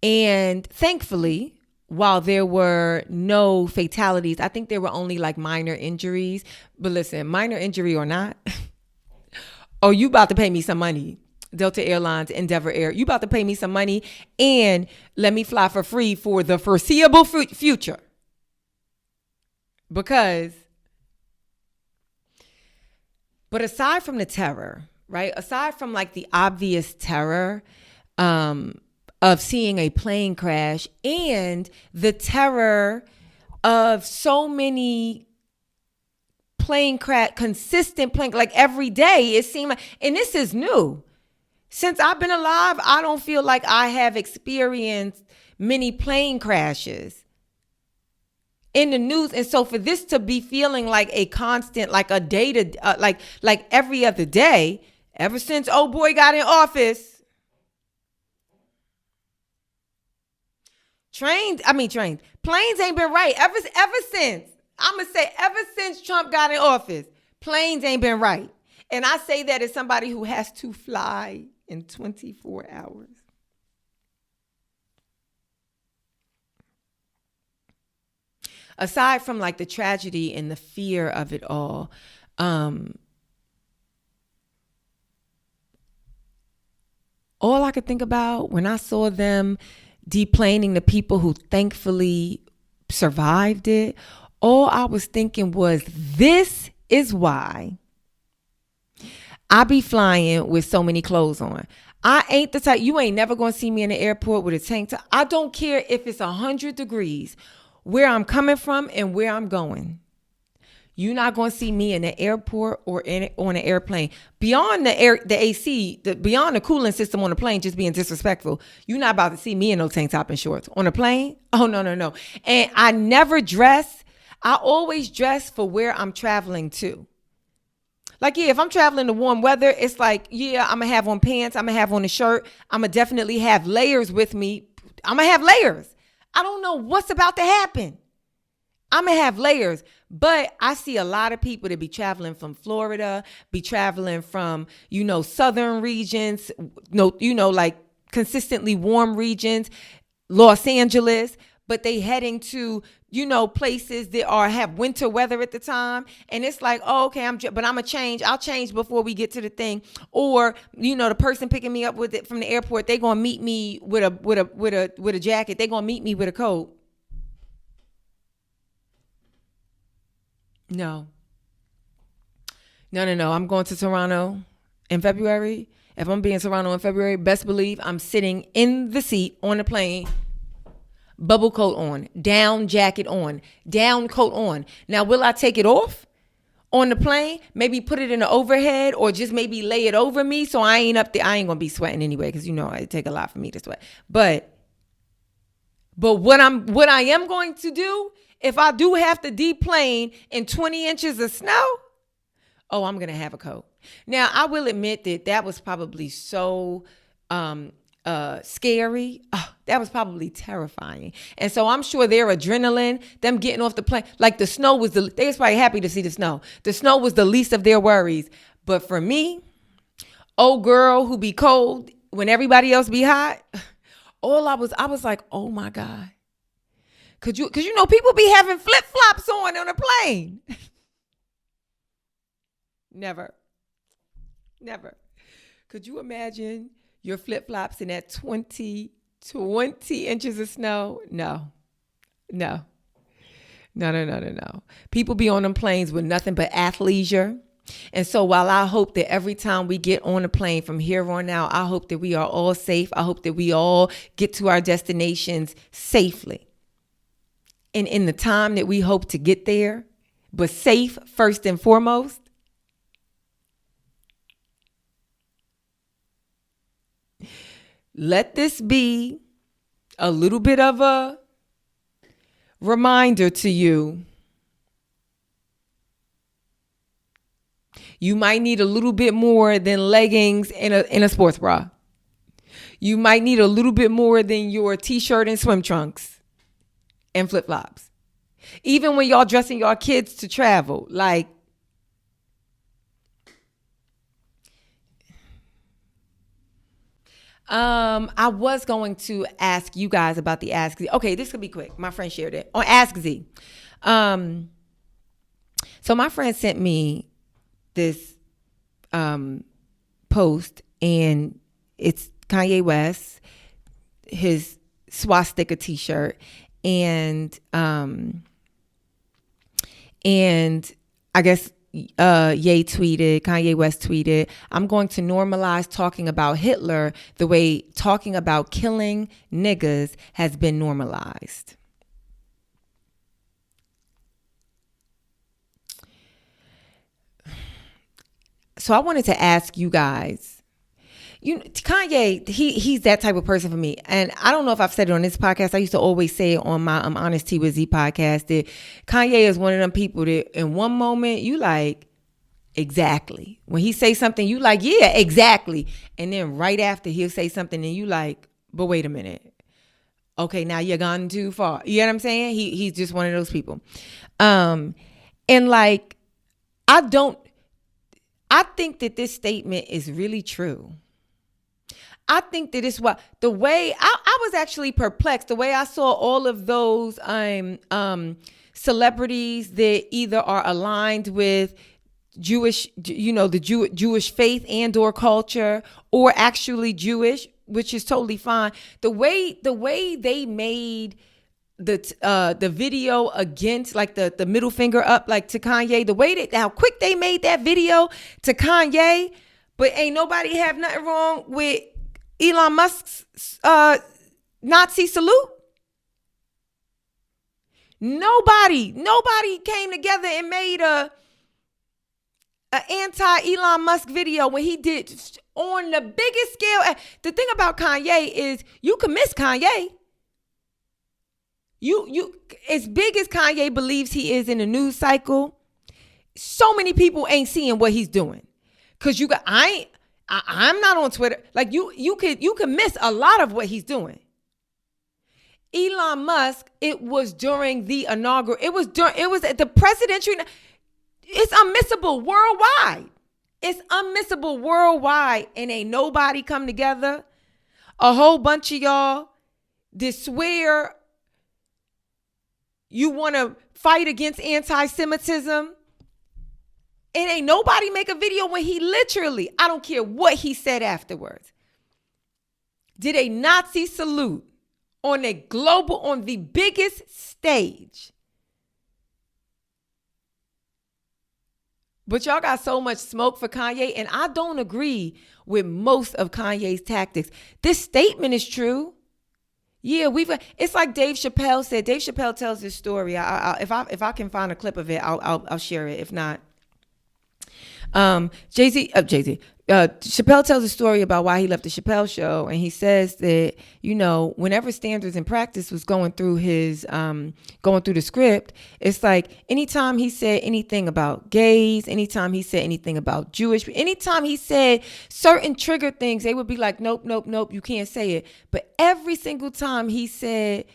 And thankfully, while there were no fatalities, I think there were only like minor injuries. But listen, minor injury or not, oh, you about to pay me some money. Delta Airlines, Endeavor Air, you about to pay me some money and let me fly for free for the foreseeable future. But aside from the terror, right? Aside from like the obvious terror, of seeing a plane crash and the terror of so many plane crash, consistent plane, like every day it seemed like, and this is new. Since I've been alive, I don't feel like I have experienced many plane crashes in the news. And so for this to be feeling like a constant, like a day to, like every other day, ever since old boy got in office, planes ain't been right ever since. I'm going to say ever since Trump got in office, planes ain't been right. And I say that as somebody who has to fly in 24 hours. Aside from like the tragedy and the fear of it all, all I could think about when I saw them deplaning the people who thankfully survived it, all I was thinking was, this is why I be flying with so many clothes on. I ain't the type, you ain't never gonna see me in the airport with a tank top. I don't care if it's 100 degrees, where I'm coming from and where I'm going. You're not going to see me in the airport or on an airplane. Beyond the AC, beyond the cooling system on the plane just being disrespectful, you're not about to see me in no tank top and shorts. On a plane? Oh, no. And I never dress. I always dress for where I'm traveling to. Like, yeah, if I'm traveling to warm weather, it's like, yeah, I'm going to have on pants. I'm going to have on a shirt. I'm going to definitely have layers with me. I'm going to have layers. I don't know what's about to happen. I'm going to have layers. But I see a lot of people that be traveling from Florida, be traveling from, southern regions, like consistently warm regions, Los Angeles, but they heading to, places that have winter weather at the time. And it's like, oh, okay, but I'm going to change. I'll change before we get to the thing. Or, the person picking me up with it from the airport, they going to meet me with a jacket. They going to meet me with a coat. No. I'm going to Toronto in February. If I'm being in Toronto in February, best believe I'm sitting in the seat on the plane, bubble coat on, down jacket on, down coat on. Now, will I take it off on the plane? Maybe put it in the overhead or just maybe lay it over me so I ain't up there. I ain't going to be sweating anyway because, it take a lot for me to sweat. But what I am going to do, if I do have to deplane in 20 inches of snow, I'm going to have a coat. Now, I will admit that was probably so scary. Oh, that was probably terrifying. And so I'm sure their adrenaline, them getting off the plane, like the snow was they was probably happy to see the snow. The snow was the least of their worries. But for me, old girl who be cold when everybody else be hot, I was like, oh my God. Because people be having flip-flops on a plane. Never. Could you imagine your flip-flops in that 20 inches of snow? No. People be on them planes with nothing but athleisure. And so while I hope that every time we get on a plane from here on out, I hope that we are all safe. I hope that we all get to our destinations safely. And in the time that we hope to get there, but safe first and foremost. Let this be a little bit of a reminder to you. You might need a little bit more than leggings and a sports bra. You might need a little bit more than your t-shirt and swim trunks and flip-flops. Even when y'all dressing y'all kids to travel, like, I was going to ask you guys about the Ask Z. Okay, this could be quick. My friend shared it on Ask Z. So my friend sent me this post, and it's Kanye West, his swastika t-shirt, and I guess Kanye West tweeted, I'm going to normalize talking about Hitler the way talking about killing niggas has been normalized. So I wanted to ask you guys, Kanye, he's that type of person for me. And I don't know if I've said it on this podcast. I used to always say it on my Honest Tea with Z podcast that Kanye is one of them people that in one moment you like, exactly. When he say something, you like, yeah, exactly. And then right after he'll say something and you like, but wait a minute. Okay, now you're gone too far. You know what I'm saying? He's just one of those people. And like, I think that this statement is really true. I think that it's what the way I was actually perplexed the way I saw all of those celebrities that either are aligned with Jewish, the Jewish faith and or culture, or actually Jewish, which is totally fine. The way they made the video against, like the middle finger up, like to Kanye, the way that how quick they made that video to Kanye, but ain't nobody have nothing wrong with Elon Musk's Nazi salute. Nobody came together and made a anti-Elon Musk video when he did on the biggest scale. The thing about Kanye is you can miss Kanye. You as big as Kanye believes he is in the news cycle, so many people ain't seeing what he's doing. Cause I'm not on Twitter. Like you can miss a lot of what he's doing. Elon Musk, it was during the inaugural, it was at the presidential. It's unmissable worldwide. It's unmissable worldwide. And ain't nobody come together. A whole bunch of y'all that swear you want to fight against anti-Semitism. And ain't nobody make a video when he literally, I don't care what he said afterwards, did a Nazi salute on the biggest stage. But y'all got so much smoke for Kanye, and I don't agree with most of Kanye's tactics. This statement is true. Yeah, it's like Dave Chappelle said. Dave Chappelle tells this story. If I can find a clip of it, I'll share it. If not, Chappelle tells a story about why he left the Chappelle show, and he says that, whenever Standards and Practice was going through the script, it's like anytime he said anything about gays, anytime he said anything about Jewish, anytime he said certain trigger things, they would be like, nope, you can't say it. But every single time he said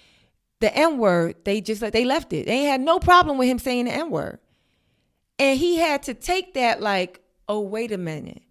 the N-word, they left it. They had no problem with him saying the N-word. And he had to take that like, oh, wait a minute.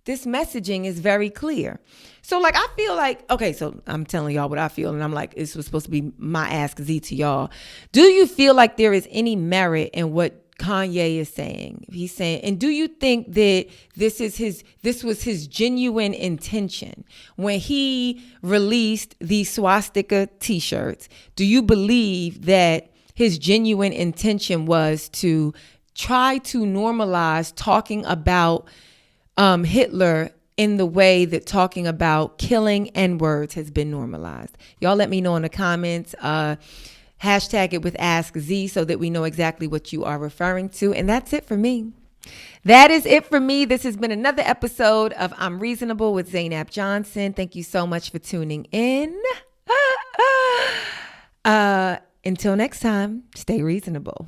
This messaging is very clear. So like, I feel like, okay, so I'm telling y'all what I feel, and I'm like, this was supposed to be my Ask Z to y'all. Do you feel like there is any merit in what Kanye is saying? He's saying, and do you think that this was his genuine intention when he released these swastika t-shirts? Do you believe that his genuine intention was to try to normalize talking about Hitler in the way that talking about killing N-words has been normalized? Y'all let me know in the comments. Hashtag it with Ask Z so that we know exactly what you are referring to. And that's it for me. That is it for me. This has been another episode of I'm Reasonable with Zainab Johnson. Thank you so much for tuning in. Until next time, stay reasonable.